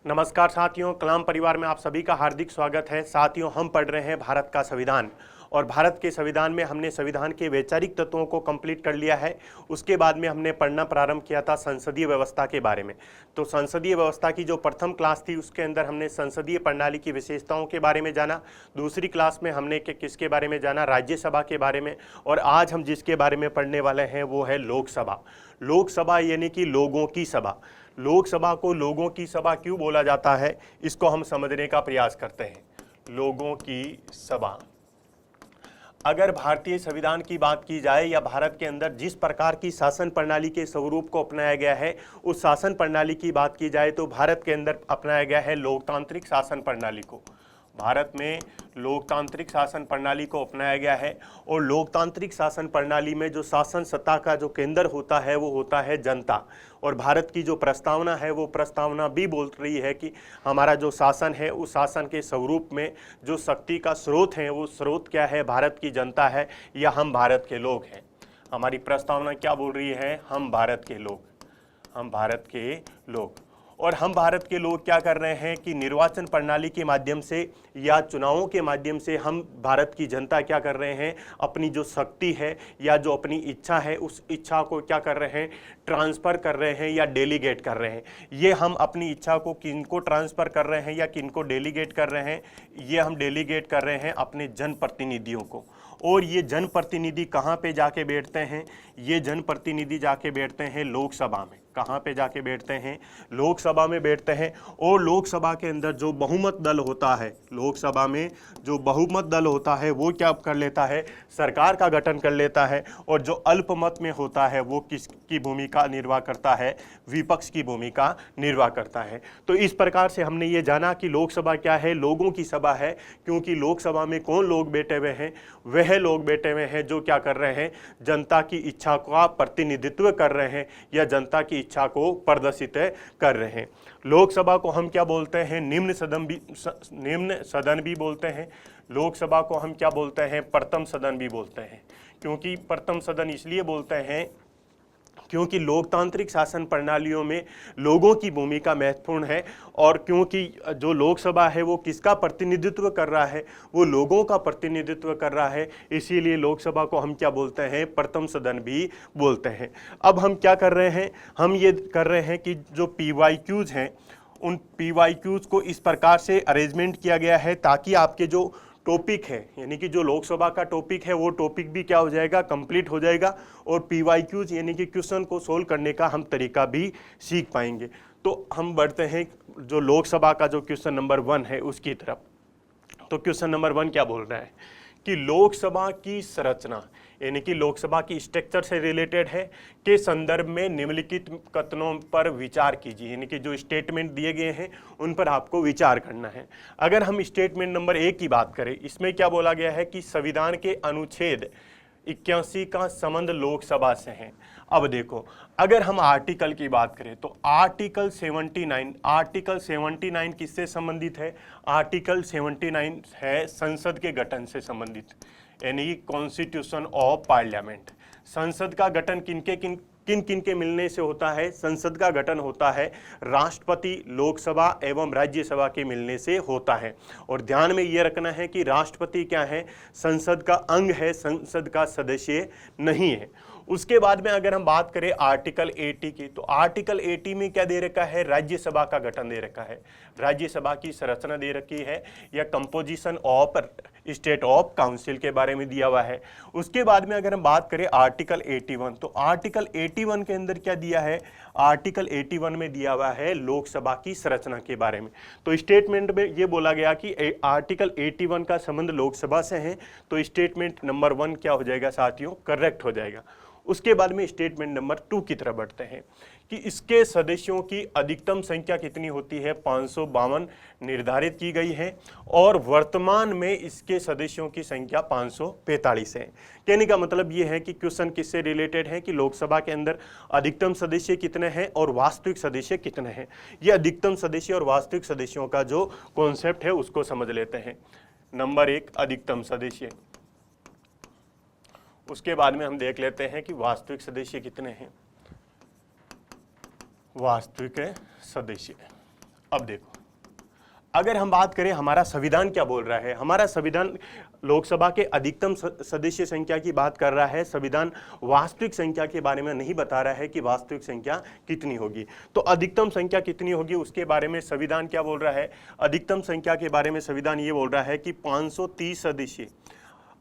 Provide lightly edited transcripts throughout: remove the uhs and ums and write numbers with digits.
नमस्कार साथियों, कलाम परिवार में आप सभी का हार्दिक स्वागत है। साथियों, हम पढ़ रहे हैं भारत का संविधान और भारत के संविधान में हमने संविधान के वैचारिक तत्वों को कंप्लीट कर लिया है। उसके बाद में हमने पढ़ना प्रारंभ किया था संसदीय व्यवस्था के बारे में। तो संसदीय व्यवस्था की जो प्रथम क्लास थी उसके अंदर हमने संसदीय प्रणाली की विशेषताओं के बारे में जाना। दूसरी क्लास में हमने किसके बारे में जाना, राज्यसभा के बारे में। और आज हम जिसके बारे में पढ़ने वाले हैं वो है लोकसभा। लोकसभा यानी कि लोगों की सभा। लोकसभा को लोगों की सभा क्यों बोला जाता है, इसको हम समझने का प्रयास करते हैं। लोगों की सभा। अगर भारतीय संविधान की बात की जाए या भारत के अंदर जिस प्रकार की शासन प्रणाली के स्वरूप को अपनाया गया है, उस शासन प्रणाली की बात की जाए तो भारत के अंदर अपनाया गया है लोकतांत्रिक शासन प्रणाली को। भारत में लोकतांत्रिक शासन प्रणाली को अपनाया गया है और लोकतांत्रिक शासन प्रणाली में जो शासन सत्ता का जो केंद्र होता है वो होता है जनता। और भारत की जो प्रस्तावना है वो प्रस्तावना भी बोल रही है कि हमारा जो शासन है उस शासन के स्वरूप में जो शक्ति का स्रोत है वो स्रोत क्या है, भारत की जनता है या हम भारत के लोग हैं। हमारी प्रस्तावना क्या बोल रही है, हम भारत के लोग, हम भारत के लोग। और हम भारत के लोग क्या कर रहे हैं कि निर्वाचन प्रणाली के माध्यम से या चुनावों के माध्यम से हम भारत की जनता क्या कर रहे हैं, अपनी जो शक्ति है या जो अपनी इच्छा है उस इच्छा को क्या कर रहे हैं, ट्रांसफ़र कर रहे हैं या डेलीगेट कर रहे हैं। ये हम अपनी इच्छा को किनको ट्रांसफ़र कर रहे हैं या किनको डेलीगेट कर रहे हैं, ये हम डेलीगेट कर रहे हैं अपने जनप्रतिनिधियों को। और ये जनप्रतिनिधि कहाँ पे जाके बैठते हैं, ये जनप्रतिनिधि जाके बैठते हैं लोकसभा में। कहाँ पे जाके बैठते हैं, लोकसभा में बैठते हैं। और लोकसभा के अंदर जो बहुमत दल होता है, लोकसभा में जो बहुमत दल होता है वो क्या कर लेता है, सरकार का गठन कर लेता है। और जो अल्पमत में होता है वो किसकी भूमिका निर्वाह करता है, विपक्ष की भूमिका निर्वाह करता है। तो इस प्रकार से हमने ये जाना कि लोकसभा क्या है, लोगों की सभा है। क्योंकि लोकसभा में कौन लोग बैठे हुए हैं, वह लोग बैठे हुए हैं जो क्या कर रहे हैं, जनता की इच्छा का प्रतिनिधित्व कर रहे हैं या जनता की इच्छा को प्रदर्शित कर रहे हैं। लोकसभा को हम क्या बोलते हैं, निम्न सदन भी बोलते हैं। लोकसभा को हम क्या बोलते हैं, प्रथम सदन भी बोलते हैं। क्योंकि प्रथम सदन इसलिए बोलते हैं क्योंकि लोकतांत्रिक शासन प्रणालियों में लोगों की भूमिका महत्वपूर्ण है। और क्योंकि जो लोकसभा है वो किसका प्रतिनिधित्व कर रहा है, वो लोगों का प्रतिनिधित्व कर रहा है, इसीलिए लोकसभा को हम क्या बोलते हैं, प्रथम सदन भी बोलते हैं। अब हम क्या कर रहे हैं, हम ये कर रहे हैं कि जो PYQs हैं उन PYQs को इस प्रकार से अरेंजमेंट किया गया है ताकि आपके जो टॉपिक है यानी कि जो लोकसभा का टॉपिक है वो टॉपिक भी क्या हो जाएगा, कंप्लीट हो जाएगा। और PYQs यानी कि क्वेश्चन को सोल्व करने का हम तरीका भी सीख पाएंगे। तो हम बढ़ते हैं जो लोकसभा का जो क्वेश्चन नंबर 1 है उसकी तरफ। तो क्वेश्चन नंबर 1 क्या बोल रहा है कि लोकसभा की संरचना यानी कि लोकसभा की स्ट्रक्चर से रिलेटेड है के संदर्भ में निम्नलिखित कथनों पर विचार कीजिए। यानी कि जो स्टेटमेंट दिए गए हैं उन पर आपको विचार करना है। अगर हम स्टेटमेंट नंबर 1 की बात करें, इसमें क्या बोला गया है कि संविधान के अनुच्छेद 81 का संबंध लोकसभा से है। अब देखो, अगर हम आर्टिकल की बात करें तो आर्टिकल 79 किससे संबंधित है, आर्टिकल 79 है संसद के गठन से संबंधित, यानी कॉन्स्टिट्यूशन ऑफ पार्लियामेंट। संसद का गठन किन किन के मिलने से होता है, संसद का गठन होता है राष्ट्रपति, लोकसभा एवं राज्यसभा के मिलने से होता है। और ध्यान में यह रखना है कि राष्ट्रपति क्या है, संसद का अंग है, संसद का सदस्य नहीं है। उसके बाद में अगर हम बात करें आर्टिकल 80 की, तो आर्टिकल 80 में क्या दे रखा है, राज्यसभा का गठन दे रखा है, राज्यसभा की संरचना दे रखी है या composition of state of council के बारे में दिया हुआ है। उसके बाद में अगर हम बात करें आर्टिकल 81, तो आर्टिकल 81 के अंदर क्या दिया है, आर्टिकल 81 में दिया हुआ है लोकसभा की संरचना के बारे में। तो स्टेटमेंट में ये बोला गया कि आर्टिकल 81 का संबंध लोकसभा से है। तो स्टेटमेंट नंबर 1 क्या हो जाएगा साथियों, करेक्ट हो जाएगा। उसके बाद में स्टेटमेंट नंबर 2 की तरफ बढ़ते हैं कि इसके सदस्यों की अधिकतम संख्या कितनी होती है, 552 निर्धारित की गई है और वर्तमान में इसके सदस्यों की संख्या 545 है। कहने का मतलब ये है कि क्वेश्चन किससे रिलेटेड है कि लोकसभा के अंदर अधिकतम सदस्य कितने हैं और वास्तविक सदस्य कितने हैं। ये अधिकतम सदस्य और वास्तविक सदस्यों का जो कॉन्सेप्ट है उसको समझ लेते हैं। नंबर 1 अधिकतम सदस्य, उसके बाद में हम देख लेते हैं कि वास्तविक सदस्य कितने हैं, वास्तविक सदस्य। अब देखो, अगर हम बात करें हमारा संविधान क्या बोल रहा है, हमारा संविधान लोकसभा के अधिकतम सदस्य संख्या की बात कर रहा है। संविधान वास्तविक संख्या के बारे में नहीं बता रहा है कि वास्तविक संख्या कितनी होगी। तो अधिकतम संख्या कितनी होगी उसके बारे में संविधान क्या बोल रहा है? अधिकतम संख्या के बारे में संविधान ये बोल रहा है कि 530 सदस्य,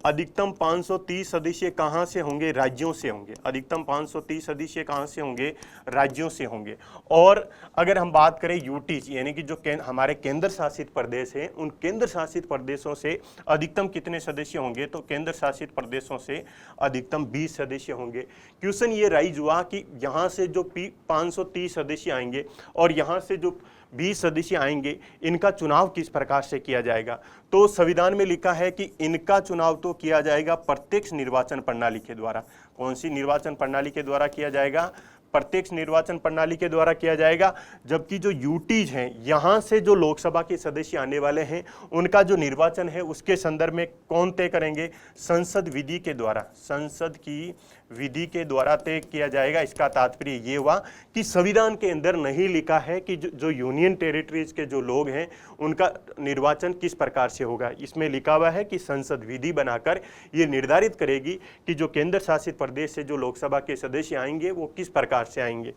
अधिकतम 530 सदस्य कहाँ से होंगे? राज्यों से होंगे। अधिकतम 530 सदस्य कहाँ से होंगे? राज्यों से होंगे। और अगर हम बात करें यूटीज यानी कि जो हमारे केंद्र शासित प्रदेश हैं, उन केंद्र शासित प्रदेशों से अधिकतम कितने सदस्य होंगे? तो केंद्र शासित प्रदेशों से अधिकतम 20 सदस्य होंगे। क्वेश्चन ये राइज हुआ कि यहाँ से जो 530 सदस्य आएंगे और यहाँ से जो 20 सदस्य आएंगे, इनका चुनाव किस प्रकार से किया जाएगा? तो संविधान में लिखा है कि इनका चुनाव तो किया जाएगा प्रत्यक्ष निर्वाचन प्रणाली के द्वारा। कौन सी निर्वाचन प्रणाली के द्वारा किया जाएगा? प्रत्यक्ष निर्वाचन प्रणाली के द्वारा किया जाएगा। जबकि जो यूटीज हैं, यहाँ से जो लोकसभा के सदस्य आने वाले हैं, उनका जो निर्वाचन है उसके संदर्भ में कौन तय करेंगे? संसद विधि के द्वारा, संसद की विधि के द्वारा तय किया जाएगा। इसका तात्पर्य ये हुआ कि संविधान के अंदर नहीं लिखा है कि जो यूनियन टेरिटरीज के जो लोग हैं उनका निर्वाचन किस प्रकार से होगा। इसमें लिखा हुआ है कि संसद विधि बनाकर ये निर्धारित करेगी कि जो केंद्र शासित प्रदेश से जो लोकसभा के सदस्य आएंगे वो किस प्रकार से आएंगे।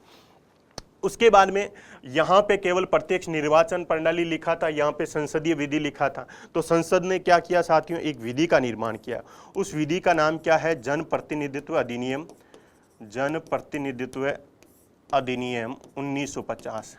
उसके बाद में यहाँ पे केवल प्रत्यक्ष निर्वाचन प्रणाली लिखा था, यहाँ पे संसदीय विधि लिखा था। तो संसद ने क्या किया साथियों? एक विधि का निर्माण किया। उस विधि का नाम क्या है? जन प्रतिनिधित्व अधिनियम, जन प्रतिनिधित्व अधिनियम 1950।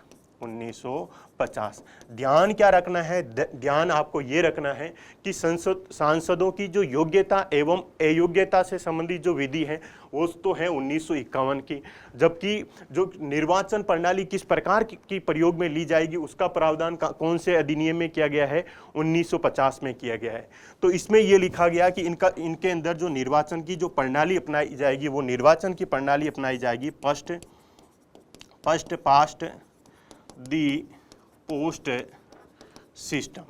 ध्यान क्या रखना है? ध्यान आपको ये रखना है कि सांसदों की जो योग्यता एवं अयोग्यता से संबंधित जो विधि है वो तो है 1951 की। जबकि जो निर्वाचन प्रणाली किस प्रकार की प्रयोग में ली जाएगी उसका प्रावधान कौन से अधिनियम में किया गया है? 1950 में किया गया है। तो इसमें यह लिखा गया कि इनके अंदर जो निर्वाचन की जो प्रणाली अपनाई जाएगी वो निर्वाचन की प्रणाली अपनाई जाएगी फर्स्ट पास्ट दी पोस्ट सिस्टम।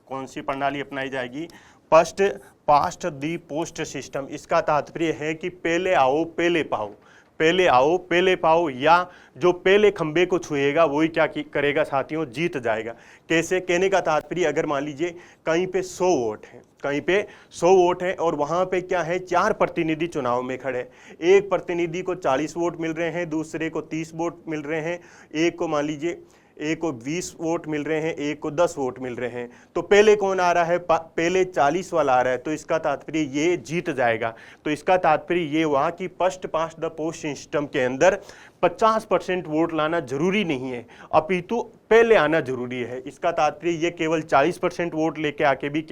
कौन सी प्रणाली अपनाई जाएगी? फर्स्ट पास्ट दी पोस्ट सिस्टम। इसका तात्पर्य है कि पहले आओ पहले पाओ, पहले आओ पहले पाओ, या जो पहले खंबे को छुएगा वही क्या करेगा साथियों? जीत जाएगा। कैसे? कहने का तात्पर्य, अगर मान लीजिए कहीं पे 100 वोट हैं, कहीं पे 100 वोट हैं और वहां पे क्या है? 4 प्रतिनिधि चुनाव में खड़े। एक प्रतिनिधि को 40 वोट मिल रहे हैं, दूसरे को 30 वोट मिल रहे हैं, एक को मान लीजिए एक को 20 वोट मिल रहे हैं, एक को 10 वोट मिल रहे हैं। तो पहले कौन आ रहा है? पहले 40 वाला आ रहा है, तो इसका तात्पर्य ये जीत जाएगा। तो इसका तात्पर्य ये हुआ कि first past the post system के अंदर 50% वोट लाना जरूरी नहीं है, अपितु पहले आना जरूरी है। इसका तात्पर्य ये केवल 40% वोट लेके आके भी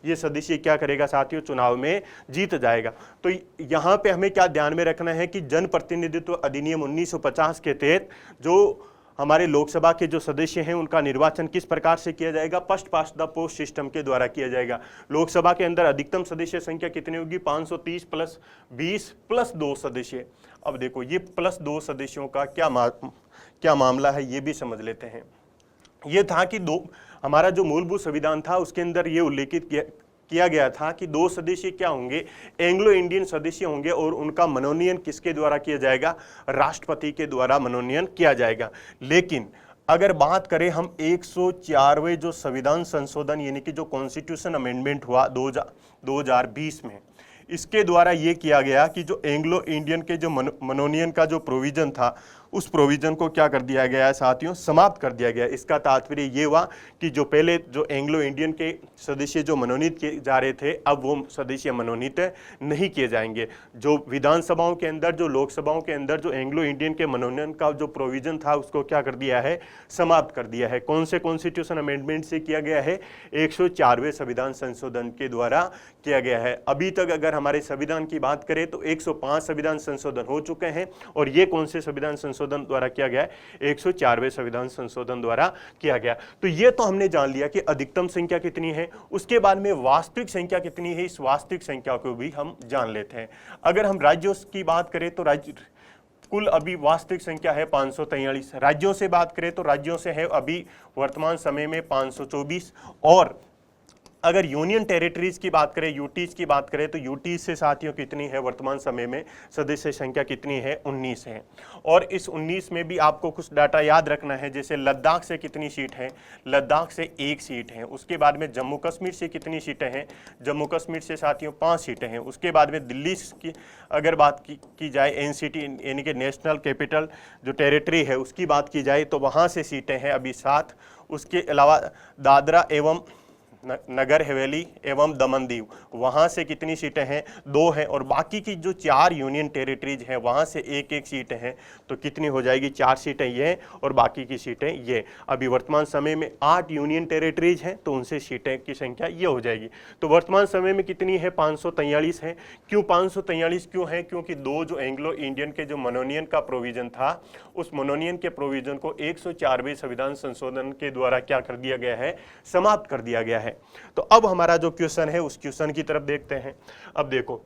ये सदस्य क्या करेगा साथियों? चुनाव में जीत जाएगा। तो यहाँ पे हमें क्या ध्यान में रखना है कि जन प्रतिनिधित्व अधिनियम 1950 के तहत जो हमारे लोकसभा के जो सदस्य हैं उनका निर्वाचन किस प्रकार से किया जाएगा? First past the post system के द्वारा किया जाएगा। लोकसभा के अंदर अधिकतम सदस्य संख्या कितनी होगी? 530 प्लस 20 प्लस 2 सदस्य। अब देखो ये प्लस 2 सदस्यों का क्या मामला है ये भी समझ लेते हैं। ये था कि हमारा जो मूलभूत संविधान था उसके अंदर ये उल्लेखित किया गया था कि 2 सदस्य क्या होंगे? एंग्लो इंडियन सदस्य होंगे और उनका मनोनयन किसके द्वारा किया जाएगा? राष्ट्रपति के द्वारा मनोनयन किया जाएगा। लेकिन अगर बात करें हम 104वें जो संविधान संशोधन यानी कि जो कॉन्स्टिट्यूशन अमेंडमेंट हुआ 2020 में, इसके द्वारा ये किया गया कि जो एंग्लो इंडियन के जो मनोनयन का जो प्रोविजन था उस प्रोविजन को क्या कर दिया गया है साथियों? समाप्त कर दिया गया। इसका तात्पर्य ये हुआ कि जो पहले जो एंग्लो इंडियन के सदस्य जो मनोनीत किए जा रहे थे अब वो सदस्य मनोनीत नहीं किए जाएंगे। जो विधानसभाओं के अंदर जो लोकसभाओं के अंदर जो एंग्लो इंडियन के मनोनयन का जो प्रोविजन था उसको क्या कर दिया है? समाप्त कर दिया है। कौन से कॉन्स्टिट्यूशन अमेंडमेंट से किया गया है? 104वें संविधान संशोधन के द्वारा किया गया है। अभी तक अगर हमारे संविधान की बात करें तो 105 संविधान संशोधन हो चुके हैं और ये कौन से संविधान संशोधन द्वारा किया गया है? 104वें संविधान संशोधन द्वारा किया गया। तो ये तो हमने जान लिया कि अधिकतम संख्या कितनी है। उसके बाद में वास्तविक संख्या कितनी है, इस वास्तविक संख्या को भी हम जान लेते हैं। अगर हम राज्यों की बात करें तो राज्य कुल अभी वास्तविक संख्या है 543। राज्यों से बात करें तो राज्यों से है अभी वर्तमान समय में 524 और अगर यूनियन टेरिटरीज की बात करें, यूटीज की बात करें, तो यूटीज से साथियों कितनी है वर्तमान समय में सदस्य संख्या कितनी है? 19 है। और इस 19 में भी आपको कुछ डाटा याद रखना है, जैसे लद्दाख से कितनी सीट है? लद्दाख से 1 सीट है। उसके बाद में जम्मू कश्मीर से कितनी सीटें हैं? जम्मू कश्मीर से साथियों 5 सीटें हैं। उसके बाद में दिल्ली की अगर बात की जाए, एनसीटी यानी कि नेशनल कैपिटल जो टेरिटरी है उसकी बात की जाए तो वहाँ से सीटें हैं अभी 7। उसके अलावा दादरा एवं नगर हवेली एवं दमन दीव, वहाँ से कितनी सीटें हैं? 2 हैं। और बाकी की जो 4 यूनियन टेरिटरीज हैं वहाँ से 1-1 सीटें हैं, तो कितनी हो जाएगी? 4 सीटें ये और बाकी की सीटें ये। अभी वर्तमान समय में 8 यूनियन टेरिटरीज हैं, तो उनसे सीटें की संख्या ये हो जाएगी। तो वर्तमान समय में कितनी है? 543 है। क्यों 543 क्यों है? क्योंकि 2 जो एंग्लो इंडियन के जो मनोनियन का प्रोविजन था, उस मनोनियन के प्रोविजन को 104वें संविधान संशोधन के द्वारा क्या कर दिया गया है? समाप्त कर दिया गया है। तो अब हमारा जो क्वेश्चन है उस क्वेश्चन की तरफ देखते हैं। अब देखो,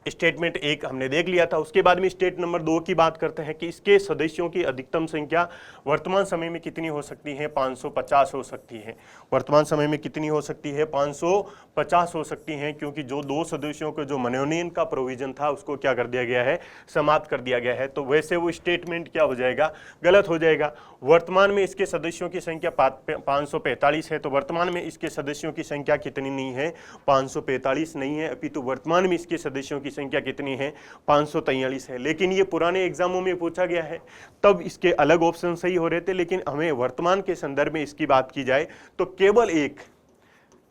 स्टेटमेंट 1 हमने देख लिया था। उसके बाद में स्टेट नंबर 2 की बात करते हैं कि इसके सदस्यों की अधिकतम संख्या वर्तमान समय में कितनी हो सकती है? 550 हो सकती है। वर्तमान समय में कितनी हो सकती है? 550 हो सकती है, क्योंकि जो 2 सदस्यों के जो मनोनयन का प्रोविजन था उसको क्या कर दिया गया है? समाप्त कर दिया गया है। तो वैसे वो स्टेटमेंट क्या हो जाएगा? गलत हो जाएगा। वर्तमान में इसके सदस्यों की संख्या 545 है, तो वर्तमान में इसके सदस्यों की संख्या कितनी नहीं है? 545 नहीं है, अपितु वर्तमान में इसके सदस्यों की संख्या कितनी है? 543 है। लेकिन ये पुराने एग्जामों में पूछा गया है, तब इसके अलग ऑप्शन सही हो रहे थे, लेकिन हमें वर्तमान के संदर्भ में इसकी बात की जाए तो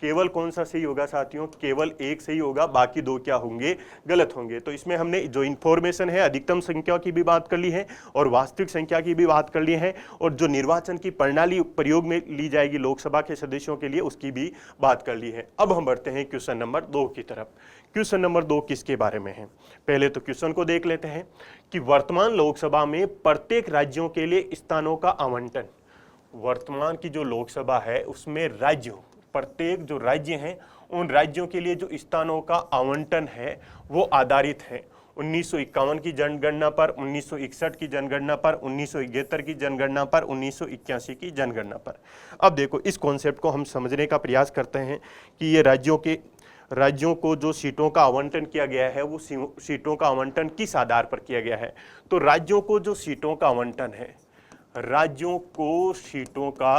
केवल कौन सा सही होगा साथियों? केवल 1 सही होगा, बाकी 2 क्या होंगे? गलत होंगे। तो इसमें हमने जो इंफॉर्मेशन है अधिकतम संख्या की भी बात कर ली है और वास्तविक संख्या की भी बात कर ली है, और जो निर्वाचन की प्रणाली प्रयोग में ली जाएगी लोकसभा के सदस्यों के लिए उसकी भी बात कर ली है। अब हम बढ़ते हैं क्वेश्चन नंबर 2 की तरफ। क्वेश्चन नंबर 2 किसके बारे में है? पहले तो क्वेश्चन को देख लेते हैं कि वर्तमान लोकसभा में प्रत्येक राज्यों के लिए स्थानों का आवंटन, वर्तमान की जो लोकसभा है उसमें राज्यों, प्रत्येक जो राज्य हैं उन राज्यों के लिए जो स्थानों का आवंटन है वो आधारित है 1951 की जनगणना पर, 1961 की जनगणना पर, 1971 की जनगणना पर, 1981 की जनगणना पर। अब देखो, इस कॉन्सेप्ट को हम समझने का प्रयास करते हैं कि ये राज्यों को जो सीटों का आवंटन किया गया है वो सीटों का आवंटन किस आधार पर किया गया है। तो राज्यों को जो सीटों का आवंटन है, राज्यों को सीटों का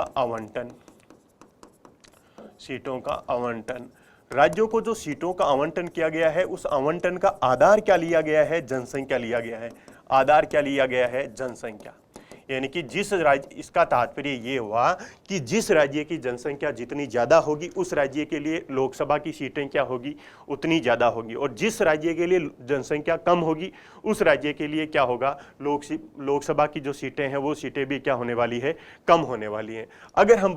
आवंटन, राज्यों को जो सीटों का आवंटन किया गया है उस आवंटन का आधार क्या लिया गया है? जनसंख्या लिया गया है। आधार क्या लिया गया है? जनसंख्या। यानी कि जिस राज्य, इसका तात्पर्य ये हुआ कि जिस राज्य की जनसंख्या जितनी ज्यादा होगी उस राज्य के लिए लोकसभा की सीटें क्या होगी? उतनी ज्यादा होगी। और जिस राज्य के लिए जनसंख्या कम होगी उस राज्य के लिए क्या होगा? लोकसभा की जो सीटें हैं वो सीटें भी क्या होने वाली है? कम होने वाली है। अगर हम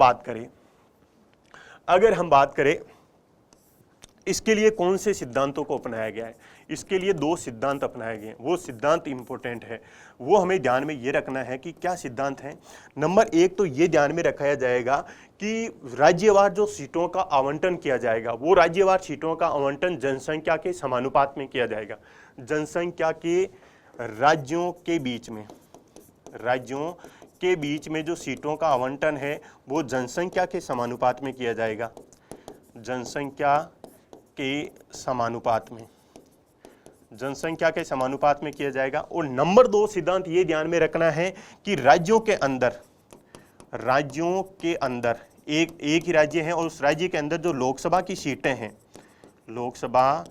बात करें इसके लिए कौन से सिद्धांतों को अपनाया गया है, इसके लिए 2 सिद्धांत अपनाए गए हैं। वो सिद्धांत इंपॉर्टेंट है, वो हमें ध्यान में ये रखना है कि क्या सिद्धांत है। नंबर 1 तो ये ध्यान में रखा जाएगा कि राज्यवार जो सीटों का आवंटन किया जाएगा वो राज्यवार सीटों का आवंटन जनसंख्या के समानुपात में किया जाएगा। जनसंख्या के राज्यों के बीच में जो सीटों का आवंटन है वो जनसंख्या के समानुपात में किया जाएगा। जनसंख्या के समानुपात में किया जाएगा। और नंबर 2 सिद्धांत ये ध्यान में रखना है कि राज्यों के अंदर एक ही राज्य है और उस राज्य के अंदर जो लोकसभा की सीटें हैं, लोकसभा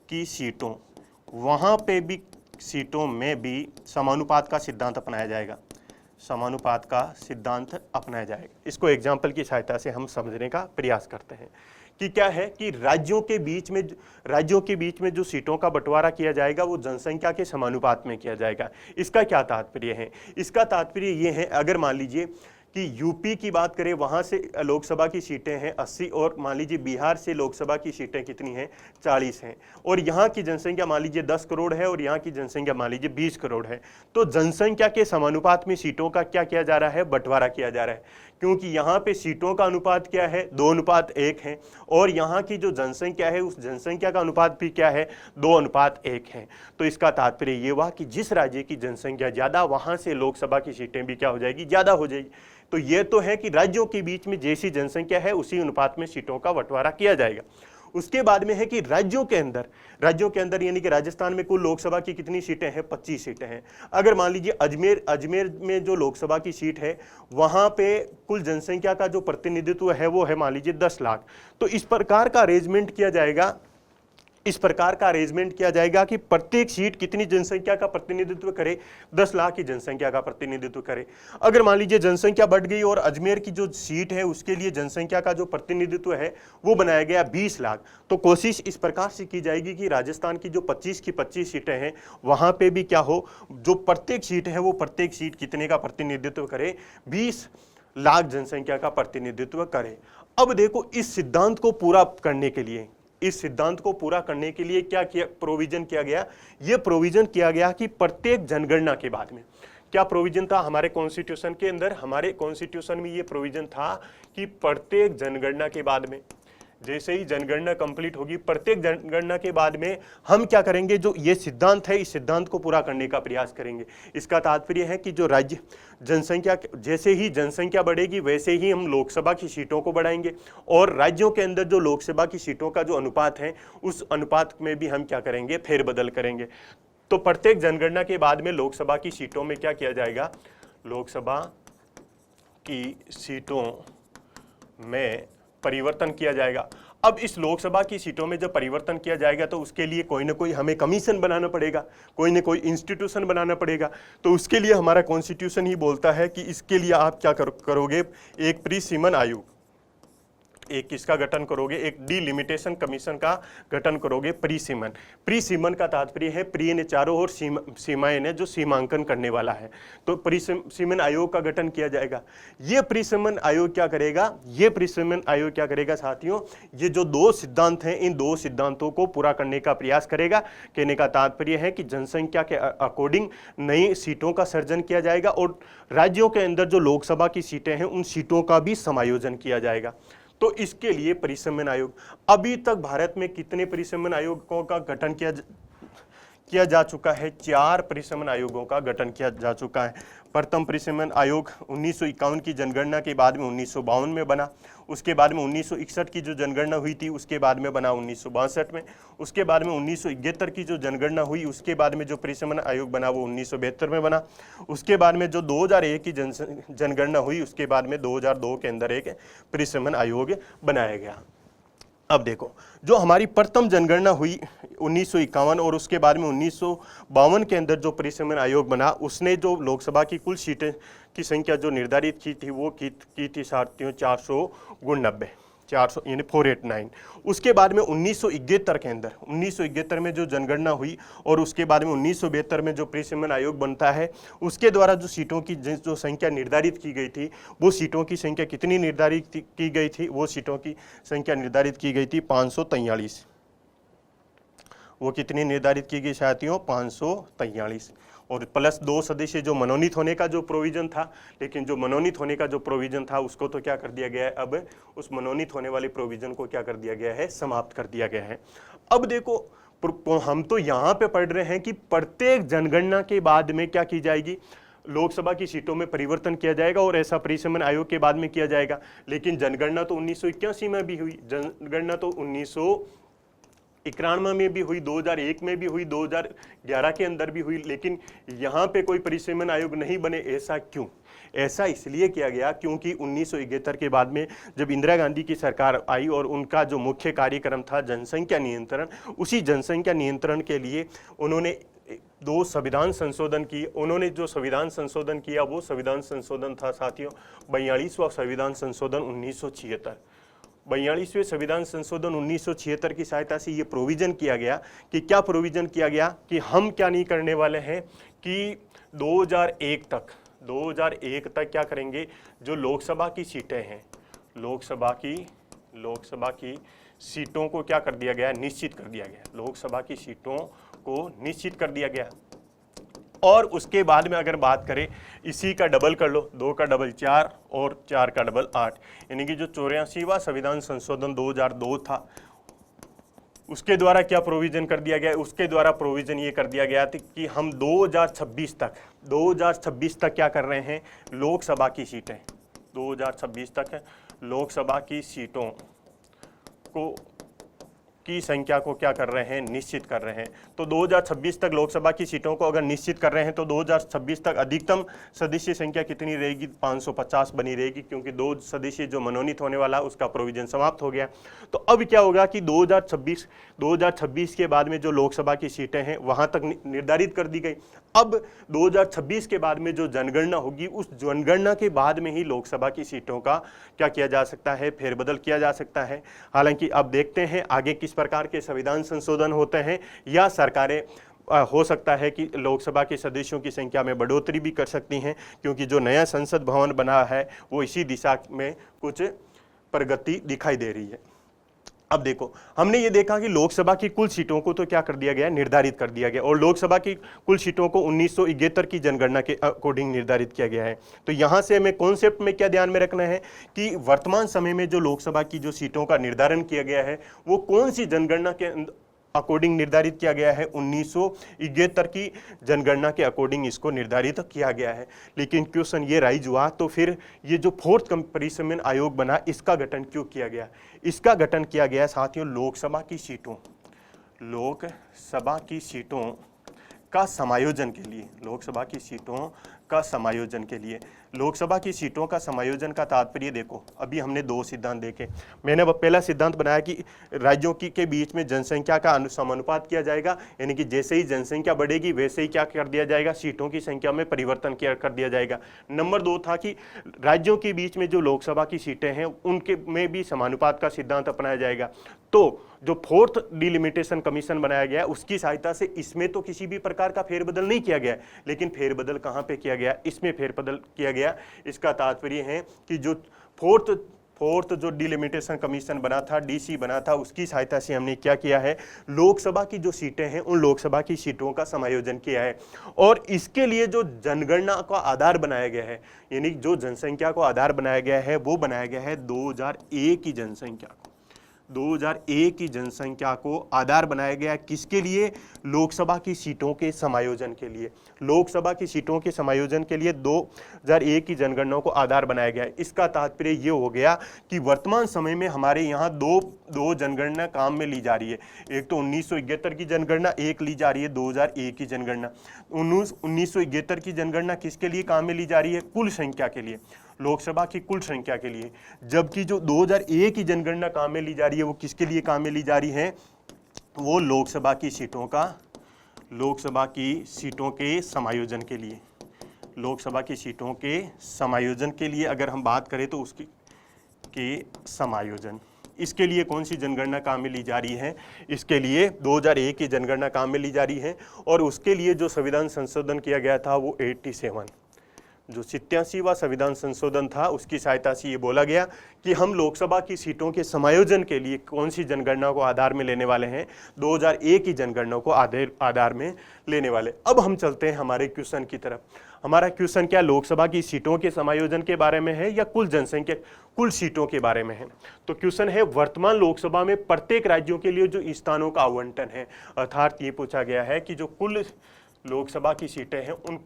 की सीटों, वहां पे भी सीटों में भी समानुपात का सिद्धांत अपनाया जाएगा। इसको एग्जाम्पल की सहायता से हम समझने का प्रयास करते हैं कि क्या है कि राज्यों के बीच में जो सीटों का बंटवारा किया जाएगा वो जनसंख्या के समानुपात में किया जाएगा। इसका क्या तात्पर्य है? इसका तात्पर्य ये है, अगर मान लीजिए कि यूपी की बात करें, वहां से लोकसभा की सीटें हैं 80 और मान लीजिए बिहार से लोकसभा की सीटें कितनी हैं? 40 हैं, और यहाँ की जनसंख्या मान लीजिए 10 करोड़ है और यहाँ की जनसंख्या मान लीजिए 20 करोड़ है। तो जनसंख्या के समानुपात में सीटों का क्या किया जा रहा है? बंटवारा किया जा रहा है, क्योंकि यहाँ पे सीटों का अनुपात क्या है? 2:1 है, और यहाँ की जो जनसंख्या है उस जनसंख्या का अनुपात भी क्या है? 2:1 है। तो इसका तात्पर्य ये हुआ कि जिस राज्य की जनसंख्या ज्यादा, वहां से लोकसभा की सीटें भी क्या हो जाएगी? ज्यादा हो जाएगी। तो ये तो है कि राज्यों के बीच में जैसी जनसंख्या है उसी अनुपात में सीटों का बंटवारा किया जाएगा। उसके बाद में है कि राज्यों के अंदर यानी कि राजस्थान में कुल लोकसभा की कितनी सीटें हैं, 25 सीटें हैं। अगर मान लीजिए अजमेर में जो लोकसभा की सीट है वहां पे कुल जनसंख्या का जो प्रतिनिधित्व है वो है मान लीजिए 10 लाख। तो इस प्रकार का अरेंजमेंट किया जाएगा कि प्रत्येक सीट कितनी जनसंख्या का प्रतिनिधित्व करे, 10 लाख की जनसंख्या का प्रतिनिधित्व करे। अगर मान लीजिए जनसंख्या बढ़ गई और अजमेर की जो सीट है उसके लिए जनसंख्या का जो प्रतिनिधित्व है वो बनाया गया 20 लाख, तो कोशिश इस प्रकार से की जाएगी कि राजस्थान की जो 25 की 25 सीटें हैं वहां पे भी क्या हो, जो प्रत्येक सीट है वो प्रत्येक सीट कितने का प्रतिनिधित्व करे, 20 लाख जनसंख्या का प्रतिनिधित्व करे। अब देखो इस सिद्धांत को पूरा करने के लिए क्या किया, प्रोविजन किया गया। यह प्रोविजन किया गया कि प्रत्येक जनगणना के बाद में क्या प्रोविजन था हमारे कॉन्स्टिट्यूशन के अंदर, हमारे कॉन्स्टिट्यूशन में यह प्रोविजन था कि प्रत्येक जनगणना के बाद में, जैसे ही जनगणना कंप्लीट होगी, प्रत्येक जनगणना के बाद में हम क्या करेंगे, जो ये सिद्धांत है इस सिद्धांत को पूरा करने का प्रयास करेंगे। इसका तात्पर्य है कि जो राज्य जनसंख्या, जैसे ही जनसंख्या बढ़ेगी वैसे ही हम लोकसभा की सीटों को बढ़ाएंगे और राज्यों के अंदर जो लोकसभा की सीटों का जो अनुपात है उस अनुपात में भी हम क्या करेंगे, फेरबदल करेंगे। तो प्रत्येक जनगणना के बाद में लोकसभा की सीटों में क्या किया जाएगा, लोकसभा की सीटों में परिवर्तन किया जाएगा। अब इस लोकसभा की सीटों में जब परिवर्तन किया जाएगा तो उसके लिए कोई ना कोई हमें कमीशन बनाना पड़ेगा, कोई ना कोई इंस्टीट्यूशन बनाना पड़ेगा। तो उसके लिए हमारा कॉन्स्टिट्यूशन ही बोलता है कि इसके लिए आप क्या करोगे, एक प्री-सीमन आयोग, एक किसका गठन करोगे, एक डिलिमिटेशन कमीशन का गठन करोगे, प्री-सीमन का तात्पर्य है प्री ने चारों ओर, सीमाएं ने जो सीमांकन करने वाला है, तो प्री-सीमन आयोग का गठन किया जाएगा। ये प्री-सीमन आयोग क्या करेगा साथियों, ये जो दो सिद्धांत हैं इन दो सिद्धांतों को पूरा करने का प्रयास करेगा। कहने का तात्पर्य है कि जनसंख्या के अकॉर्डिंग नई सीटों का सृजन किया जाएगा और राज्यों के अंदर जो लोकसभा की सीटें हैं उन सीटों का भी समायोजन किया जाएगा। तो इसके लिए परिसमन आयोग, अभी तक भारत में कितने परिसमन आयोगों का गठन किया जा चुका है, 4 परिसमन आयोगों का गठन किया जा चुका है। प्रथम परिसमन आयोग 1951 की जनगणना के बाद में 1952 में बना, उसके बाद में 1961 की जो जनगणना हुई थी उसके बाद में बना 1962 में, उसके बाद में 1971 की जो जनगणना हुई उसके बाद में जो परिसमन आयोग बना वो 1972 में बना, उसके बाद में जो 2001 की जनगणना हुई उसके बाद में 2002 के अंदर एक परिसमन आयोग बनाया गया। अब देखो जो हमारी प्रथम जनगणना हुई 1951 और उसके बाद में 1952 के अंदर जो परिसमन आयोग बना उसने जो लोकसभा की कुल सीटें की संख्या जो निर्धारित की थी वो की थी साथियों 490 यानी 489। उसके बाद में 1971 के अंदर 1971 में जो जनगणना हुई और उसके बाद में 1972 में जो परिसमन आयोग बनता है उसके द्वारा जो सीटों की जो संख्या निर्धारित की गई थी वो सीटों की संख्या कितनी निर्धारित की गई थी, वो सीटों की संख्या निर्धारित की गई थी 543। वो कितनी निर्धारित की गई साथियों, 543 और प्लस 2 सदस्य जो मनोनीत होने का जो प्रोविजन था, लेकिन जो मनोनीत होने का जो प्रोविजन था उसको तो क्या कर दिया गया है, अब उस मनोनीत होने वाले प्रोविजन को क्या कर दिया गया है, समाप्त कर दिया गया है। अब देखो हम तो यहाँ पे पढ़ रहे हैं कि प्रत्येक जनगणना के बाद में क्या की जाएगी, लोकसभा की सीटों में परिवर्तन किया जाएगा और ऐसा परिसमन आयोग के बाद में किया जाएगा। लेकिन जनगणना तो 1981 में भी हुई, जनगणना तो 1991 में भी हुई, 2001 में भी हुई, 2011 के अंदर भी हुई, लेकिन यहाँ पे कोई परिसमन आयोग नहीं बने। ऐसा क्यों? ऐसा इसलिए किया गया क्योंकि 1971 के बाद में जब इंदिरा गांधी की सरकार आई और उनका जो मुख्य कार्यक्रम था जनसंख्या नियंत्रण, उसी जनसंख्या नियंत्रण के लिए उन्होंने 2 संविधान संशोधन किए। उन्होंने जो संविधान संशोधन किया वो संविधान संशोधन था साथियों 42वां संविधान संशोधन 1976। 42वें संविधान संशोधन 1976 की सहायता से ये प्रोविजन किया गया कि क्या प्रोविजन किया गया कि हम क्या नहीं करने वाले हैं कि 2001 तक क्या करेंगे, जो लोकसभा की सीटें हैं, लोकसभा की सीटों को क्या कर दिया गया, निश्चित कर दिया गया, लोकसभा की सीटों को निश्चित कर दिया गया। और उसके बाद में अगर बात करें इसी का डबल कर लो, 2 का डबल 4 और 4 का डबल 8, यानी कि जो 84वां संविधान संशोधन 2002 था उसके द्वारा क्या प्रोविजन कर दिया गया, उसके द्वारा प्रोविजन ये कर दिया गया था कि हम 2026 तक क्या कर रहे हैं, लोकसभा की सीटें 2026 तक लोकसभा की सीटों को की संख्या को क्या कर रहे हैं, निश्चित कर रहे हैं। तो 2026 तक लोकसभा की सीटों को अगर निश्चित कर रहे हैं तो 2026 तक अधिकतम सदस्य संख्या कितनी रहेगी, 550 बनी रहेगी, क्योंकि 2 सदस्य जो मनोनीत होने वाला उसका प्रोविजन समाप्त हो गया। तो अब क्या होगा कि 2026 के बाद में जो लोकसभा की सीटें हैं वहां तक निर्धारित कर दी गई। अब 2026 के बाद में जो जनगणना होगी उस जनगणना के बाद में ही लोकसभा की सीटों का क्या किया जा सकता है, फेरबदल किया जा सकता है। हालांकि अब देखते हैं आगे किस प्रकार के संविधान संशोधन होते हैं, या सरकारें हो सकता है कि लोकसभा के सदस्यों की संख्या में बढ़ोतरी भी कर सकती हैं, क्योंकि जो नया संसद भवन बना है वो इसी दिशा में कुछ प्रगति दिखाई दे रही है। अब देखो, हमने ये देखा कि लोकसभा की कुल सीटों को तो क्या कर दिया गया, निर्धारित कर दिया गया, और लोकसभा की कुल सीटों को 1971 की जनगणना के अकॉर्डिंग निर्धारित किया गया है। तो यहां से हमें कॉन्सेप्ट में क्या ध्यान में रखना है कि वर्तमान समय में जो लोकसभा की जो सीटों का निर्धारण किया गया है वो कौन सी जनगणना के अकॉर्डिंग निर्धारित किया गया है, 1971 की जनगणना के अकॉर्डिंग इसको निर्धारित किया गया है। लेकिन क्वेश्चन ये राइज हुआ, तो फिर ये जो 4th परिसमन आयोग बना इसका गठन क्यों किया गया? इसका गठन किया गया साथियों लोकसभा की सीटों का समायोजन के लिए, लोकसभा की सीटों का समायोजन के लिए। लोकसभा की सीटों का समायोजन का तात्पर्य देखो, अभी हमने 2 सिद्धांत देखे। मैंने पहला सिद्धांत बनाया कि राज्यों की के बीच में जनसंख्या का समानुपात किया जाएगा, यानी कि जैसे ही जनसंख्या बढ़ेगी वैसे ही क्या कर दिया जाएगा, सीटों की संख्या में परिवर्तन कर दिया जाएगा। नंबर 2 था कि राज्यों के बीच में जो लोकसभा की सीटें हैं उनके में भी समानुपात का सिद्धांत अपनाया जाएगा। तो जो 4th डिलिमिटेशन कमीशन बनाया गया उसकी सहायता से इसमें तो किसी भी प्रकार का फेरबदल नहीं किया गया, लेकिन फेरबदल कहां पे किया गया, इसमें फेरबदल किया गया। इसका तात्पर्य है कि जो फोर्थ जो डिलिमिटेशन कमीशन बना था, डीसी बना था, उसकी सहायता से हमने क्या किया है, लोकसभा की जो सीटें हैं उन लोकसभा की सीटों का समायोजन किया है। और इसके लिए जो जनगणना का आधार बनाया गया है, यानी जो जनसंख्या को आधार बनाया गया है वो बनाया गया है 2001 की जनसंख्या को। 2001 की जनसंख्या को आधार बनाया गया किसके लिए, लोकसभा की सीटों के समायोजन के लिए। लोकसभा की सीटों के समायोजन के लिए 2001 की जनगणना को आधार बनाया गया। इसका तात्पर्य ये हो गया कि वर्तमान समय में हमारे यहाँ दो जनगणना काम में ली जा रही है। एक तो 1971 की जनगणना, एक ली जा रही है 2001 की जनगणना। 1971 की जनगणना किसके लिए काम में ली जा रही है, कुल संख्या के लिए, लोकसभा की कुल संख्या के लिए। जबकि जो 2001 की जनगणना काम में ली जा रही है वो किसके लिए काम में ली जा रही है, वो लोकसभा की सीटों के समायोजन के लिए। लोकसभा की सीटों के समायोजन के लिए अगर हम बात करें तो उसकी के समायोजन, इसके लिए कौन सी जनगणना काम में ली जा रही है, इसके लिए 2001 की जनगणना काम में ली जा रही है। और उसके लिए जो संविधान संशोधन किया गया था वो 87, जो 87वां संविधान संशोधन था, उसकी सहायता से ये बोला गया कि हम लोकसभा की सीटों के समायोजन के लिए कौन सी जनगणना को आधार में लेने वाले हैं, 2001 की जनगणना को आधार में लेने वाले। अब हम चलते हैं हमारे क्वेश्चन की तरफ। हमारा क्वेश्चन क्या लोकसभा की सीटों के समायोजन के बारे में है या कुल जनसंख्या, कुल सीटों के बारे में है? तो क्वेश्चन है वर्तमान लोकसभा में प्रत्येक राज्यों के लिए जो स्थानों का आवंटन है, अर्थात ये पूछा गया है कि जो कुल लोकसभा की सीटें हैं उन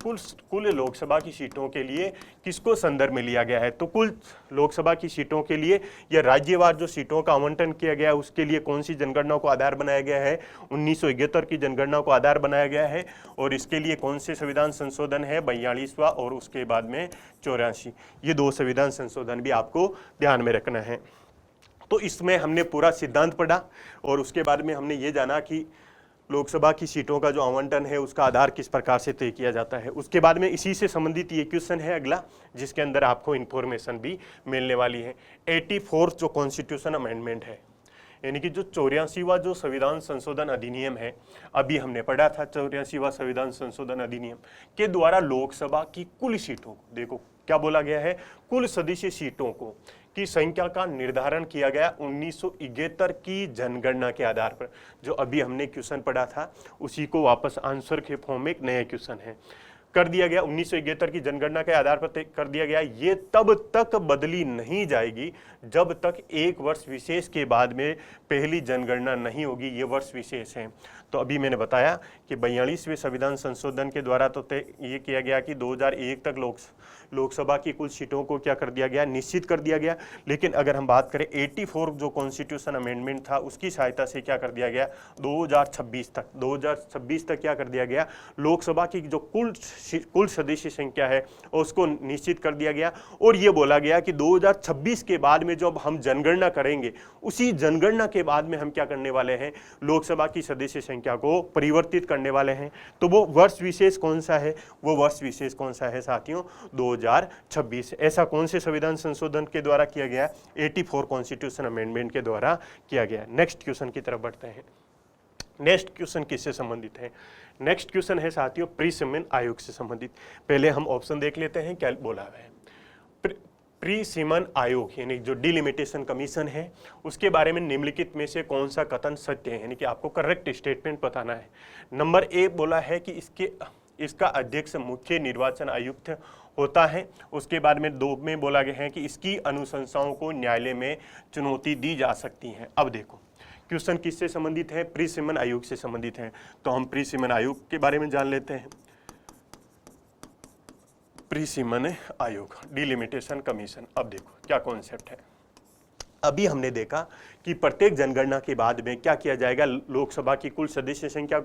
कुल लोकसभा की सीटों के लिए किसको संदर्भ में लिया गया है। तो कुल लोकसभा की सीटों के लिए या राज्यवार जो सीटों का आवंटन किया गया है उसके लिए कौन सी जनगणना को आधार बनाया गया है, 1971 की जनगणना को आधार बनाया गया है। और इसके लिए कौन से संविधान संशोधन है, 42वां और उसके बाद में 84। ये 2 संविधान संशोधन भी आपको ध्यान में रखना है। तो इसमें हमने पूरा सिद्धांत पढ़ा और उसके बाद में हमने ये जाना कि लोकसभा की सीटों का जो आवंटन है उसका आधार किस प्रकार से तय किया जाता है। उसके बाद में इसी से संबंधित ये क्वेश्चन है अगला, जिसके अंदर आपको इन्फॉर्मेशन भी मिलने वाली है। 84 जो कॉन्स्टिट्यूशन अमेंडमेंट है, यानी कि जो 84वां जो संविधान संशोधन अधिनियम है, अभी हमने पढ़ा था 84वां संविधान संशोधन अधिनियम के द्वारा लोकसभा की कुल सीटों को, देखो क्या बोला गया है, कुल सदस्य सीटों को की संख्या का निर्धारण किया गया 1971 की जनगणना के आधार पर। जो अभी हमने क्वेश्चन पढ़ा था उसी को वापस आंसर के फॉर्म में एक नया क्वेश्चन है। कर दिया गया, 1971 की जनगणना के आधार पर कर दिया गया, ये तब तक बदली नहीं जाएगी जब तक एक वर्ष विशेष के बाद में पहली जनगणना नहीं होगी। ये वर्ष विशेष है। तो अभी मैंने बताया कि 42वें संविधान संशोधन के द्वारा तो ये किया गया कि 2001 तक लोकसभा की कुल सीटों को क्या कर दिया गया, निश्चित कर दिया गया। लेकिन अगर हम बात करें 84 जो कॉन्स्टिट्यूशन अमेंडमेंट था उसकी सहायता से क्या कर दिया गया, 2026 तक क्या कर दिया गया, लोकसभा की जो कुल सदस्य संख्या है उसको निश्चित कर दिया गया। और ये बोला गया कि 2026 के बाद में जब हम जनगणना करेंगे, उसी जनगणना के बाद में हम क्या करने वाले हैं, लोकसभा की सदस्य संख्या को परिवर्तित करने वाले हैं। तो वो वर्ष विशेष कौन सा है, वो वर्ष विशेष कौन सा है साथियों, 2026। ऐसा कौन से संविधान संशोधन के द्वारा किया गया, 84 कॉन्स्टिट्यूशन अमेंडमेंट के द्वारा किया गया। नेक्स्ट क्वेश्चन की तरफ बढ़ते हैं। नेक्स्ट क्वेश्चन किससे संबंधित है, नेक्स्ट क्वेश्चन है साथियों प्री सिमन आयोग से संबंधित। पहले हम ऑप्शन देख लेते हैं क्या बोला है। प्री सिमन आयोग यानी जो डिलिमिटेशन कमीशन है, उसके बारे में निम्नलिखित में से कौन सा कथन सत्य है, यानी कि आपको करेक्ट स्टेटमेंट बताना है। नंबर ए बोला है कि इसका अध्यक्ष मुख्य निर्वाचन आयुक्त होता है। उसके बाद में 2 में बोला गया है कि इसकी अनुशंसाओं को न्यायालय में चुनौती दी जा सकती है। अब देखो क्वेश्चन किससे संबंधित है, प्री सिमन आयोग से संबंधित है। तो हम प्री सिमन आयोग के बारे में जान लेते हैं। प्री सिमन आयोग, डिलिमिटेशन कमीशन। अब देखो क्या कॉन्सेप्ट है। अभी हमने देखा कि प्रत्येक जनगणना के बाद में क्या किया जाएगा, लोकसभा की कुल सदस्य संख्या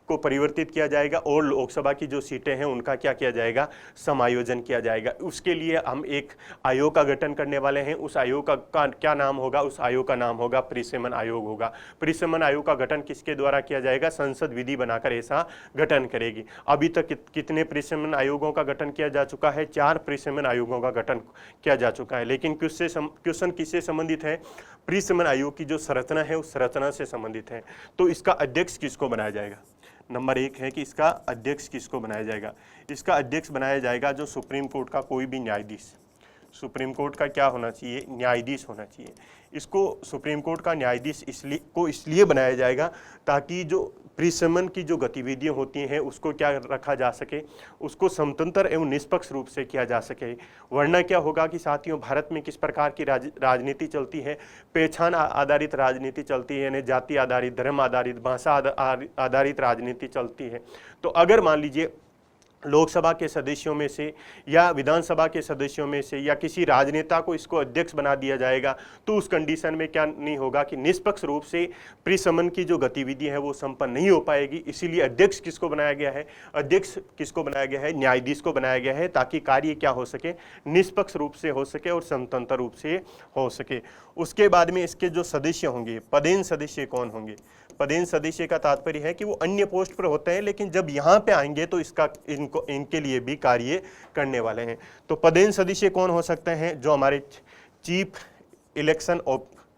को परिवर्तित किया जाएगा और लोकसभा की जो सीटें हैं उनका क्या किया जाएगा, समायोजन किया जाएगा। उसके लिए हम एक आयोग का गठन करने वाले हैं। उस आयोग का क्या नाम होगा, उस आयोग का नाम होगा प्री सिमन आयोग होगा। प्री सिमन आयोग का गठन किसके द्वारा किया जाएगा, संसद विधि बनाकर ऐसा गठन करेगी। अभी तक कितने प्री सिमन आयोगों का गठन किया जा चुका है, 4 प्री सिमन आयोगों का गठन किया जा चुका है। लेकिन क्वेश्चन किससे संबंधित है, प्री सिमन आयोग की जो संरचना है उस संरचना से संबंधित है। तो इसका अध्यक्ष किसको बनाया जाएगा, नंबर 1 है कि इसका अध्यक्ष किसको बनाया जाएगा। इसका अध्यक्ष बनाया जाएगा जो सुप्रीम कोर्ट का कोई भी न्यायाधीश, सुप्रीम कोर्ट का क्या होना चाहिए, न्यायाधीश होना चाहिए। इसको सुप्रीम कोर्ट का न्यायाधीश इसलिए बनाया जाएगा ताकि जो प्री सिमन की जो गतिविधियां होती हैं उसको क्या रखा जा सके, उसको स्वतंत्र एवं निष्पक्ष रूप से किया जा सके। वरना क्या होगा कि साथियों भारत में किस प्रकार की राजनीति चलती है, पहचान आधारित राजनीति चलती है, यानी जाति आधारित, धर्म आधारित, भाषा आधारित राजनीति चलती है। तो अगर मान लीजिए लोकसभा के सदस्यों में से या विधानसभा के सदस्यों में से या किसी राजनेता को इसको अध्यक्ष बना दिया जाएगा, तो उस कंडीशन में क्या नहीं होगा कि निष्पक्ष रूप से प्री सिमन की जो गतिविधि है वो संपन्न नहीं हो पाएगी। इसीलिए अध्यक्ष किसको बनाया गया है, अध्यक्ष किसको बनाया गया है, न्यायाधीश को बनाया गया है, ताकि कार्य क्या हो सके, निष्पक्ष रूप से हो सके और स्वतंत्र रूप से हो सके। उसके बाद में इसके जो सदस्य होंगे, पदेन सदस्य कौन होंगे, पदेन सदस्य का तात्पर्य है कि वो अन्य पोस्ट पर होते हैं लेकिन जब यहाँ पे आएंगे तो इनके लिए भी कार्य करने वाले हैं। तो पदेन सदस्य कौन हो सकते हैं, जो हमारे चीफ इलेक्शन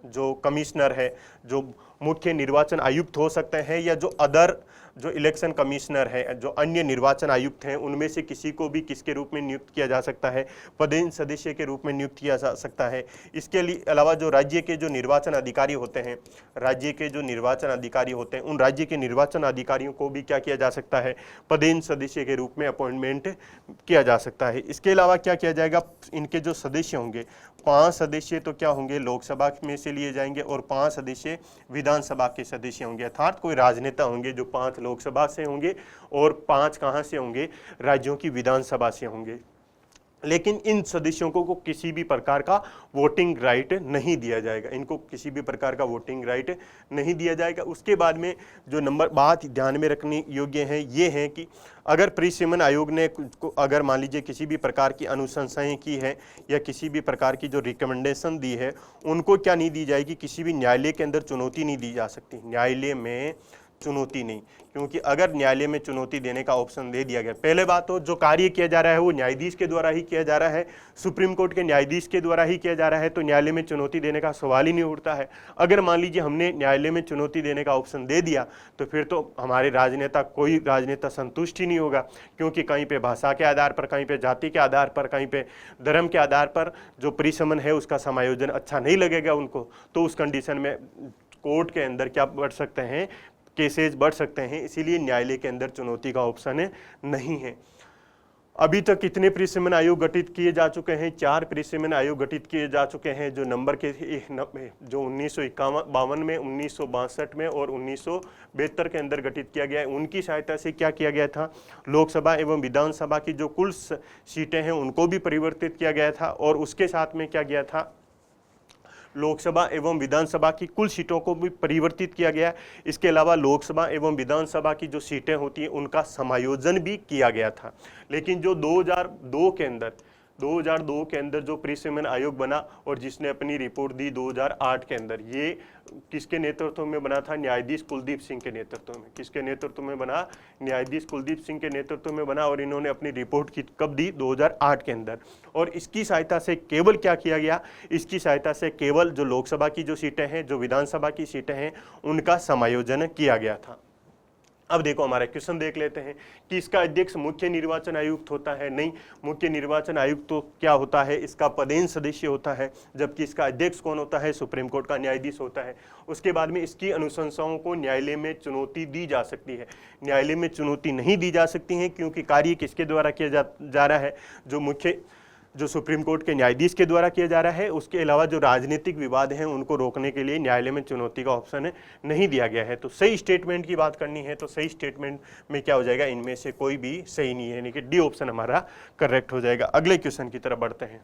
जो कमिश्नर है, जो मुख्य निर्वाचन आयुक्त हो सकते हैं, या जो अदर जो इलेक्शन कमिश्नर है, जो अन्य निर्वाचन आयुक्त हैं, उनमें से किसी को भी किसके रूप में नियुक्त किया जा सकता है, पदेन सदस्य के रूप में नियुक्त किया जा सकता है। इसके अलावा जो राज्य के जो निर्वाचन अधिकारी होते हैं, राज्य के जो निर्वाचन अधिकारी होते हैं, उन राज्य के निर्वाचन अधिकारियों को भी क्या किया जा सकता है, पदेन सदस्य के रूप में अपॉइंटमेंट किया जा सकता है। इसके अलावा क्या किया जाएगा, इनके जो सदस्य होंगे, 5 सदस्य तो क्या होंगे, लोकसभा में से लिए जाएंगे और 5 सदस्य विधानसभा के सदस्य होंगे। अर्थात कोई राजनेता होंगे जो 5 लोकसभा से होंगे और 5 कहाँ से होंगे, राज्यों की विधानसभा से होंगे। लेकिन इन सदस्यों को किसी भी प्रकार का वोटिंग राइट नहीं दिया जाएगा, इनको किसी भी प्रकार का वोटिंग राइट नहीं दिया जाएगा। उसके बाद में जो बात ध्यान में रखने योग्य है ये है कि अगर प्री सिमन आयोग ने अगर मान लीजिए किसी भी प्रकार की अनुशंसाएं की है या किसी भी प्रकार की जो रिकमेंडेशन दी है, उनको क्या नहीं दी जाएगी, किसी भी न्यायालय के अंदर चुनौती नहीं दी जा सकती, न्यायालय में चुनौती नहीं। क्योंकि अगर न्यायालय में चुनौती देने का ऑप्शन दे दिया गया, पहले बात तो जो कार्य किया जा रहा है वो न्यायाधीश के द्वारा ही किया जा रहा है, सुप्रीम कोर्ट के न्यायाधीश के द्वारा ही किया जा रहा है, तो न्यायालय में चुनौती देने का सवाल ही नहीं उठता है। अगर मान लीजिए हमने न्यायालय में चुनौती देने का ऑप्शन दे दिया तो फिर तो हमारे कोई राजनेता संतुष्ट ही नहीं होगा, क्योंकि कहीं पे भाषा के आधार पर, कहीं पे जाति के आधार पर, कहीं पे धर्म के आधार पर जो प्री सिमन है उसका समायोजन अच्छा नहीं लगेगा उनको। तो उस कंडीशन में कोर्ट के अंदर क्या बढ़ सकते हैं, केसेज बढ़ सकते हैं, इसीलिए न्यायालय के अंदर चुनौती का ऑप्शन नहीं है। अभी तक कितने परिसीमन आयोग गठित किए जा चुके हैं? 4 परिसीमन आयोग गठित किए जा चुके हैं, जो नंबर के जो 1952 में, 1962 में और 1972 के अंदर गठित किया गया है। उनकी सहायता से क्या किया गया था, लोकसभा एवं विधानसभा की जो कुल सीटें हैं उनको भी परिवर्तित किया गया था, और उसके साथ में क्या गया था, लोकसभा एवं विधानसभा की कुल सीटों को भी परिवर्तित किया गया। इसके अलावा लोकसभा एवं विधानसभा की जो सीटें होती हैं उनका समायोजन भी किया गया था। लेकिन जो 2002 के अंदर जो परिसीमन आयोग बना और जिसने अपनी रिपोर्ट दी 2008 के अंदर, ये किसके नेतृत्व में बना था? न्यायाधीश कुलदीप सिंह के नेतृत्व में। किसके नेतृत्व में बना? न्यायाधीश कुलदीप सिंह के नेतृत्व में बना, और इन्होंने अपनी रिपोर्ट की कब दी? 2008 के अंदर। और इसकी सहायता से केवल क्या किया गया, इसकी सहायता से केवल जो लोकसभा की जो सीटें हैं, जो विधानसभा की सीटें हैं, उनका समायोजन किया गया था। अब देखो हमारा क्वेश्चन देख लेते हैं कि इसका अध्यक्ष मुख्य निर्वाचन आयुक्त होता है? नहीं, मुख्य निर्वाचन आयुक्त तो क्या होता है, इसका पदेन सदस्य होता है, जबकि इसका अध्यक्ष कौन होता है? सुप्रीम कोर्ट का न्यायाधीश होता है। उसके बाद में इसकी अनुशंसाओं को न्यायालय में चुनौती दी जा सकती है। न्यायालय में चुनौती नहीं दी जा सकती है क्योंकि कार्य किसके द्वारा किया जा रहा है? जो सुप्रीम कोर्ट के न्यायाधीश के द्वारा किया जा रहा है। उसके अलावा जो राजनीतिक विवाद हैं उनको रोकने के लिए न्यायालय में चुनौती का ऑप्शन नहीं दिया गया है। तो सही स्टेटमेंट की बात करनी है तो सही स्टेटमेंट में क्या हो जाएगा, इनमें से कोई भी सही नहीं है, यानी कि डी ऑप्शन हमारा करेक्ट हो जाएगा। अगले क्वेश्चन की तरफ बढ़ते हैं।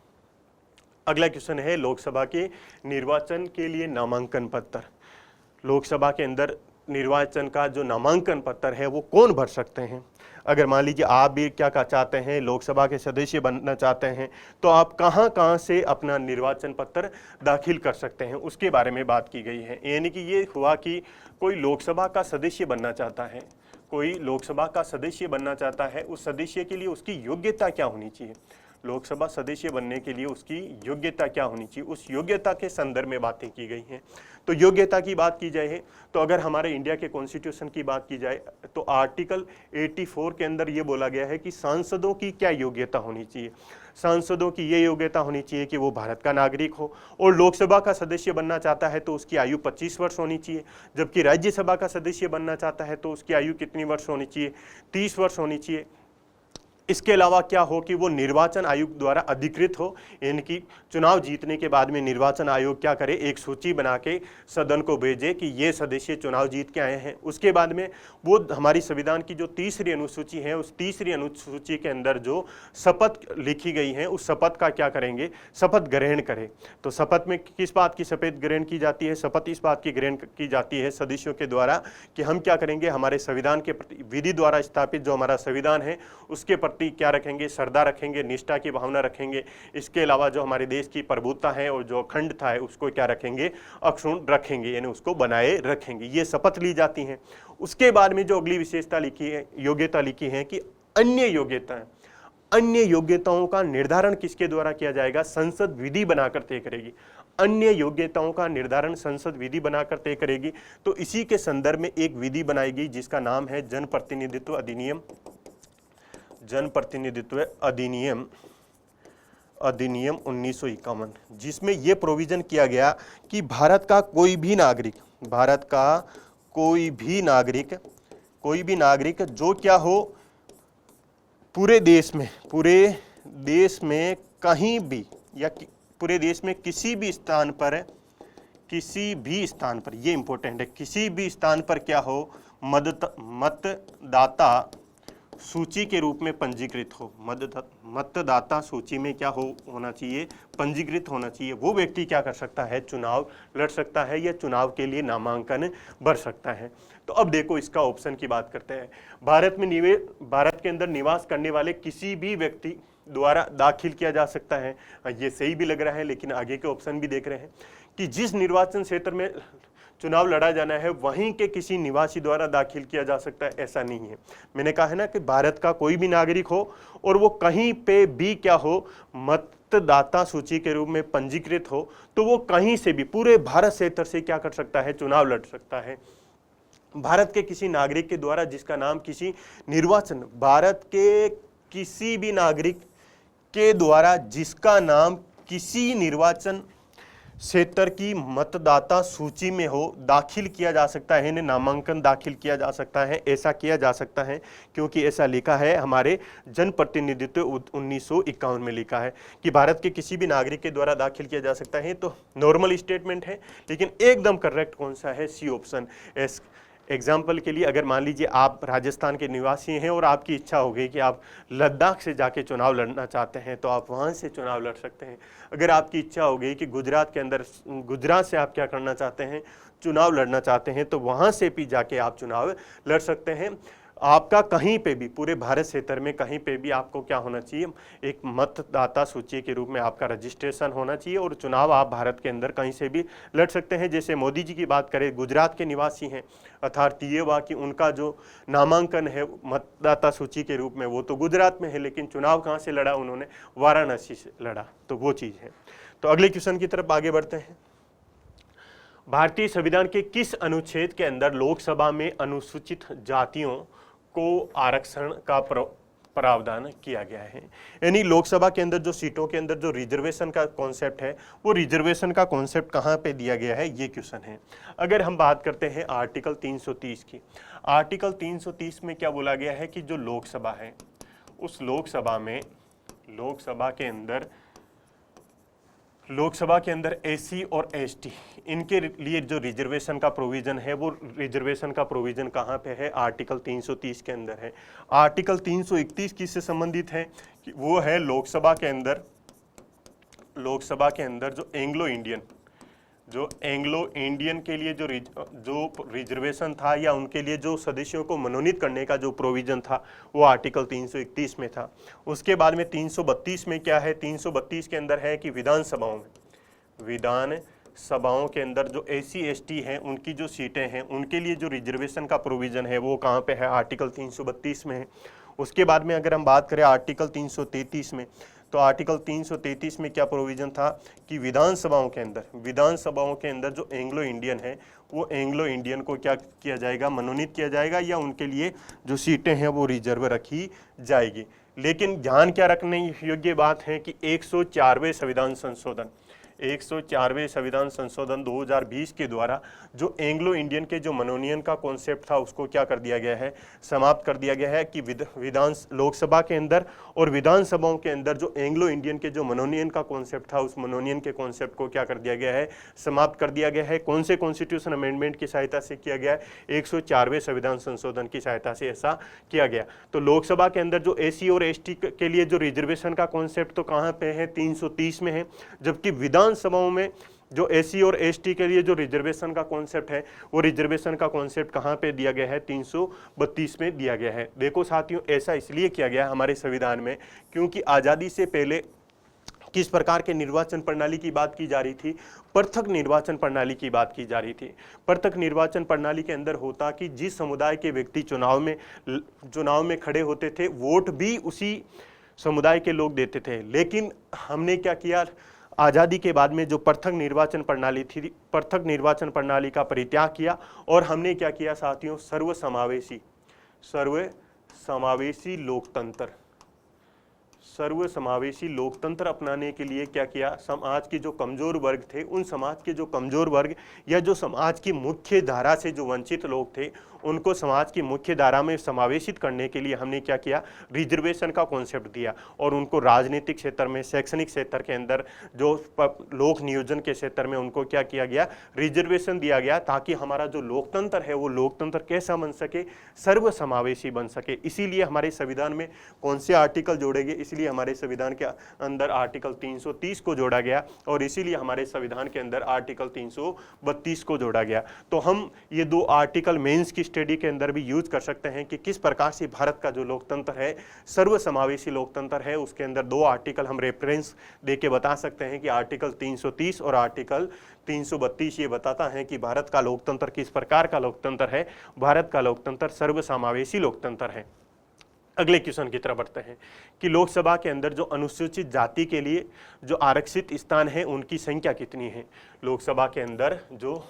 अगला क्वेश्चन है लोकसभा के निर्वाचन के लिए नामांकन पत्र। लोकसभा के अंदर निर्वाचन का जो नामांकन पत्र है वो कौन भर सकते हैं? अगर मान लीजिए आप भी क्या चाहते हैं, लोकसभा के सदस्य बनना चाहते हैं, तो आप कहां से अपना निर्वाचन पत्र दाखिल कर सकते हैं, उसके बारे में बात की गई है। यानी कि ये हुआ कि कोई लोकसभा का सदस्य बनना चाहता है, कोई लोकसभा का सदस्य बनना चाहता है, उस सदस्य के लिए उसकी योग्यता क्या होनी चाहिए? लोकसभा सदस्य बनने के लिए उसकी योग्यता क्या होनी चाहिए, उस योग्यता के संदर्भ में बातें की गई हैं। तो योग्यता की बात की जाए तो अगर हमारे इंडिया के कॉन्स्टिट्यूशन की बात की जाए तो आर्टिकल 84 के अंदर ये बोला गया है कि सांसदों की क्या योग्यता होनी चाहिए। सांसदों की ये योग्यता होनी चाहिए कि वो भारत का नागरिक हो, और लोकसभा का सदस्य बनना चाहता है तो उसकी आयु 25 वर्ष होनी चाहिए, जबकि राज्यसभा का सदस्य बनना चाहता है तो उसकी आयु कितनी वर्ष होनी चाहिए? 30 वर्ष होनी चाहिए। इसके अलावा क्या हो कि वो निर्वाचन आयोग द्वारा अधिकृत हो, यानी कि चुनाव जीतने के बाद में निर्वाचन आयोग क्या करे, एक सूची बना के सदन को भेजे कि ये सदस्य चुनाव जीत के आए हैं। उसके बाद में वो हमारी संविधान की जो तीसरी अनुसूची है, उस तीसरी अनुसूची के अंदर जो शपथ लिखी गई है, उस शपथ का क्या करेंगे, शपथ ग्रहण करें। तो शपथ में किस बात की शपथ ग्रहण की जाती है? शपथ इस बात की ग्रहण की जाती है सदस्यों के द्वारा कि हम क्या करेंगे, हमारे संविधान के प्रति, विधि द्वारा स्थापित जो हमारा संविधान है उसके प्रति क्या रखेंगे, श्रद्धा रखेंगे, निष्ठा की भावना रखेंगे। इसके अलावा जो हमारे देश की प्रभुत्ता है और जो अखंडता है उसको क्या रखेंगे, अक्षुण्ण रखेंगे, यानी उसको बनाए रखेंगे। ये शपथ ली जाती हैं। उसके बाद में जो अगली विशेषता लिखी है, योग्यता लिखी है कि अन्य योग्यताएं, अन्य योग्यताओं का निर्धारण किसके द्वारा किया जाएगा? संसद विधि बनाकर तय करेगी। अन्य योग्यताओं का निर्धारण संसद विधि बनाकर तय करेगी। तो इसी के संदर्भ में एक विधि बनाएगी जिसका नाम है जनप्रतिनिधित्व अधिनियम। जनप्रतिनिधित्व अधिनियम 1951, जिसमें यह प्रोविजन किया गया कि भारत का कोई भी नागरिक जो क्या हो, पूरे देश में कहीं भी या पूरे देश में किसी भी स्थान पर, ये इंपॉर्टेंट है, किसी भी स्थान पर क्या हो, मतदाता सूची के रूप में पंजीकृत हो। मतदाता सूची में क्या होना चाहिए, पंजीकृत होना चाहिए। वो व्यक्ति क्या कर सकता है, चुनाव लड़ सकता है या चुनाव के लिए नामांकन भर सकता है। तो अब देखो इसका ऑप्शन की बात करते हैं। भारत के अंदर निवास करने वाले किसी भी व्यक्ति द्वारा दाखिल किया जा सकता है। ये सही भी लग रहा है, लेकिन आगे के ऑप्शन भी देख रहे हैं कि जिस निर्वाचन क्षेत्र में चुनाव लड़ा जाना है वहीं के किसी निवासी द्वारा दाखिल किया जा सकता है, ऐसा नहीं है। मैंने कहा है ना कि भारत का कोई भी नागरिक हो और वो कहीं पे भी क्या हो, मतदाता सूची के रूप में पंजीकृत हो, तो वो कहीं से भी पूरे भारत क्षेत्र से क्या कर सकता है, चुनाव लड़ सकता है। भारत के किसी नागरिक के द्वारा जिसका नाम किसी निर्वाचन, भारत के किसी भी नागरिक के द्वारा जिसका नाम किसी निर्वाचन क्षेत्र की मतदाता सूची में हो दाखिल किया जा सकता है, इन्हें नामांकन दाखिल किया जा सकता है। ऐसा किया जा सकता है क्योंकि ऐसा लिखा है हमारे जनप्रतिनिधित्व 1951 में लिखा है कि भारत के किसी भी नागरिक के द्वारा दाखिल किया जा सकता है। तो नॉर्मल स्टेटमेंट है, लेकिन एकदम करेक्ट कौन सा है? C option. एग्जाम्पल के लिए अगर मान लीजिए आप राजस्थान के निवासी हैं और आपकी इच्छा हो गई कि आप लद्दाख से जाके चुनाव लड़ना चाहते हैं तो आप वहाँ से चुनाव लड़ सकते हैं। अगर आपकी इच्छा हो गई कि गुजरात के अंदर, गुजरात से आप क्या करना चाहते हैं? चुनाव लड़ना चाहते हैं, तो वहाँ से भी जाके आप चुनाव लड़ सकते हैं। आपका कहीं पे भी, पूरे भारत क्षेत्र में कहीं पे भी आपको क्या होना चाहिए? एक मतदाता सूची के रूप में आपका रजिस्ट्रेशन होना चाहिए और चुनाव आप भारत के अंदर कहीं से भी लड़ सकते हैं। जैसे मोदी जी की बात करें, गुजरात के निवासी हैं, अर्थात ये हुआ कि उनका जो नामांकन है मतदाता सूची के रूप में वो तो गुजरात में है, लेकिन चुनाव कहाँ से लड़ा? उन्होंने वाराणसी से लड़ा। तो वो चीज़ है। तो अगले क्वेश्चन की तरफ आगे बढ़ते हैं। भारतीय संविधान के किस अनुच्छेद के अंदर लोकसभा में अनुसूचित जातियों को आरक्षण का प्रावधान किया गया है? यानी लोकसभा के अंदर जो सीटों के अंदर जो रिजर्वेशन का कॉन्सेप्ट है, वो रिजर्वेशन का कॉन्सेप्ट कहाँ पे दिया गया है, ये क्वेश्चन है। अगर हम बात करते हैं आर्टिकल 330 की, आर्टिकल 330 में क्या बोला गया है कि जो लोकसभा है, उस लोकसभा में, लोकसभा के अंदर एससी और एसटी इनके लिए जो रिजर्वेशन का प्रोविजन है, वो रिजर्वेशन का प्रोविजन कहाँ पे है? आर्टिकल 330 के अंदर है। आर्टिकल 331 किससे संबंधित है? कि वो है लोकसभा के अंदर जो एंग्लो इंडियन के लिए जो रिजर्वेशन था या उनके लिए जो सदस्यों को मनोनीत करने का जो प्रोविजन था, वो आर्टिकल 331 में था। उसके बाद में 332 में क्या है? 332 के अंदर है कि विधानसभाओं के अंदर जो एससी एसटी हैं, उनकी जो सीटें हैं, उनके लिए जो रिजर्वेशन का प्रोविजन है, वो कहाँ पे है? आर्टिकल 332 में है। उसके बाद में अगर हम बात करें आर्टिकल 333 में, तो आर्टिकल 333 में क्या प्रोविजन था कि विधानसभाओं के अंदर जो एंग्लो इंडियन है, वो एंग्लो इंडियन को क्या किया जाएगा? मनोनीत किया जाएगा या उनके लिए जो सीटें हैं वो रिजर्व रखी जाएगी। लेकिन ध्यान क्या रखने योग्य बात है कि 104वें संविधान संशोधन 2020 के द्वारा जो एंग्लो इंडियन के जो मनोनयन का कॉन्सेप्ट था, उसको क्या कर दिया गया है? समाप्त कर दिया गया है कि लोकसभा के अंदर और विधानसभाओं के अंदर जो एंग्लो इंडियन के जो मनोनयन का कॉन्सेप्ट था, उस मनोनयन के कॉन्सेप्ट को क्या कर दिया गया है? समाप्त कर दिया गया है। कौन से कॉन्स्टिट्यूशन अमेंडमेंट की सहायता से किया गया है? 104वें संविधान संशोधन की सहायता से ऐसा किया गया। तो लोकसभा के अंदर जो एससी और एसटी के लिए जो रिजर्वेशन का कॉन्सेप्ट तो कहाँ पे है? 330 में है। जबकि विधानसभाओं में जो एससी और एसटी के लिए जो रिजर्वेशन का कॉन्सेप्ट है, वो रिजर्वेशन का कॉन्सेप्ट कहाँ पे दिया गया है? 332 में दिया गया है। देखो साथियों, ऐसा इसलिए किया गया हमारे संविधान में क्योंकि आज़ादी से पहले किस प्रकार के निर्वाचन प्रणाली की बात की जा रही थी? पृथक निर्वाचन प्रणाली की बात की जा रही थी। पृथक निर्वाचन प्रणाली के अंदर होता कि जिस समुदाय के व्यक्ति चुनाव में खड़े होते थे, वोट भी उसी समुदाय के लोग देते थे। लेकिन हमने क्या किया? आज़ादी के बाद में जो पृथक निर्वाचन प्रणाली थी, पृथक निर्वाचन प्रणाली का परित्याग किया और हमने क्या किया साथियों? सर्वसमावेशी लोकतंत्र अपनाने के लिए क्या किया? समाज के जो कमजोर वर्ग थे, उन समाज के जो कमजोर वर्ग या जो समाज की मुख्य धारा से जो वंचित लोग थे, उनको समाज की मुख्य धारा में समावेशित करने के लिए हमने क्या किया? रिजर्वेशन का कॉन्सेप्ट दिया और उनको राजनीतिक क्षेत्र में, शैक्षणिक क्षेत्र के अंदर, जो लोक नियोजन के क्षेत्र में उनको क्या किया गया? रिजर्वेशन दिया गया, ताकि हमारा जो लोकतंत्र है वो लोकतंत्र कैसा बन सके? सर्वसमावेशी बन सके। इसीलिए हमारे संविधान में कौन से आर्टिकल जोड़े गए? इसलिए हमारे संविधान के अंदर आर्टिकल 330 को जोड़ा गया और इसीलिए हमारे संविधान के अंदर आर्टिकल 332 को जोड़ा गया। तो हम ये दो आर्टिकल मेंस की स्टडी के अंदर भी यूज कर सकते हैं कि किस प्रकार से भारत का जो लोकतंत्र है, सर्वसमावेशी लोकतंत्र है। उसके अंदर दो आर्टिकल हम रेफरेंस देके बता सकते हैं कि आर्टिकल 330 और आर्टिकल 332 ये बताता है कि भारत का लोकतंत्र किस प्रकार का लोकतंत्र है। भारत का लोकतंत्र सर्वसमावेशी लोकतंत्र है। अगले क्वेश्चन की तरफ बढ़ते हैं कि लोकसभा के अंदर जो अनुसूचित जाति के लिए जो आरक्षित स्थान है, उनकी संख्या कितनी है? लोकसभा के अंदर जो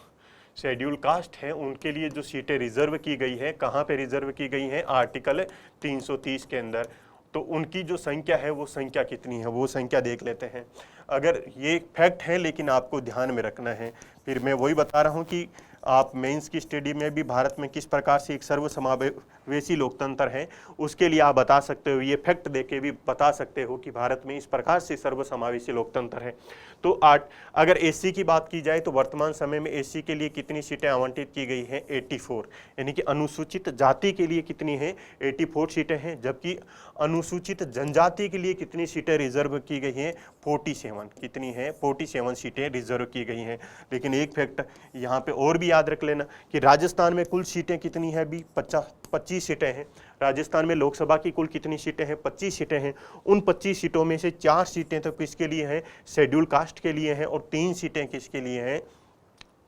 शेड्यूल कास्ट है, उनके लिए जो सीटें रिजर्व की गई है, कहाँ पे रिजर्व की गई हैं? आर्टिकल 330 के अंदर। तो उनकी जो संख्या है वो संख्या कितनी है, वो संख्या देख लेते हैं। अगर ये फैक्ट है लेकिन आपको ध्यान में रखना है, फिर मैं वही बता रहा हूँ कि आप मेंस की स्टडी में भी भारत में किस प्रकार से एक सर्वसमावेशी लोकतंत्र है उसके लिए आप बता सकते हो, ये फैक्ट देके भी बता सकते हो कि भारत में इस प्रकार से सर्वसमावेशी लोकतंत्र है। तो अगर एससी की बात की जाए तो वर्तमान समय में एससी के लिए कितनी सीटें आवंटित की गई हैं, 84, यानी कि अनुसूचित जाति के लिए कितनी है, 84 सीटें हैं, जबकि अनुसूचित जनजाति के लिए कितनी सीटें रिजर्व की गई हैं, 47, कितनी है, 47 सीटें रिजर्व की गई हैं। लेकिन एक फैक्ट यहाँ पे और भी याद रख लेना कि राजस्थान में कुल सीटें कितनी है, भी 25 सीटें हैं। राजस्थान में लोकसभा की कुल कितनी सीटें हैं, 25 सीटें हैं। उन 25 सीटों में से 4 सीटें तो किसके लिए हैं, शेड्यूल कास्ट के लिए हैं, और 3 सीटें किसके लिए हैं,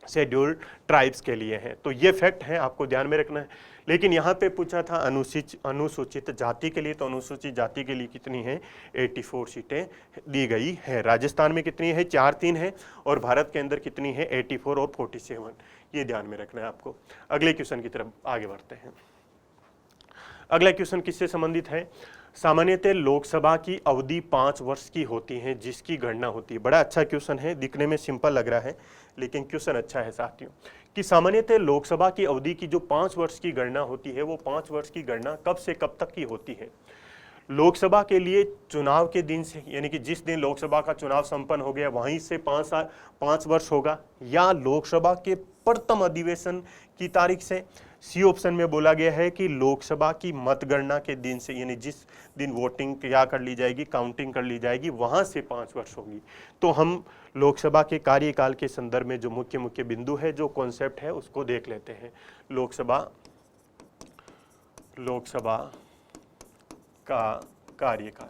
शेड्यूल्ड ट्राइब्स के लिए हैं। तो ये फैक्ट है, आपको ध्यान में रखना है। लेकिन यहाँ पे पूछा था अनुसूचित जाति के लिए, तो अनुसूचित जाति के लिए कितनी है, 84 सीटें दी गई है। राजस्थान में कितनी है, 4-3 है, और भारत के अंदर कितनी है, 84 और 47, ये ध्यान में रखना है आपको। अगले क्वेश्चन की तरफ आगे बढ़ते हैं। अगला क्वेश्चन किससे संबंधित है, सामान्यतः लोकसभा की अवधि 5 वर्ष की होती है जिसकी गणना होती है। बड़ा अच्छा क्वेश्चन है, दिखने में सिंपल लग रहा है लेकिन क्वेश्चन अच्छा है साथियों, कि सामान्यतः लोकसभा की अवधि की जो 5 वर्ष की गणना होती है वो 5 वर्ष की गणना कब से कब तक की होती है। लोकसभा के लिए चुनाव के दिन से, यानी कि जिस दिन लोकसभा का चुनाव संपन्न हो गया वहीं से 5 वर्ष होगा, या लोकसभा के प्रथम अधिवेशन की तारीख से। सी ऑप्शन में बोला गया है कि लोकसभा की मतगणना के दिन से, यानी जिस दिन वोटिंग क्या कर ली जाएगी, काउंटिंग कर ली जाएगी, वहां से 5 वर्ष होगी। तो हम लोकसभा के कार्यकाल के संदर्भ में जो मुख्य मुख्य बिंदु है, जो कॉन्सेप्ट है, उसको देख लेते हैं। लोकसभा का कार्यकाल,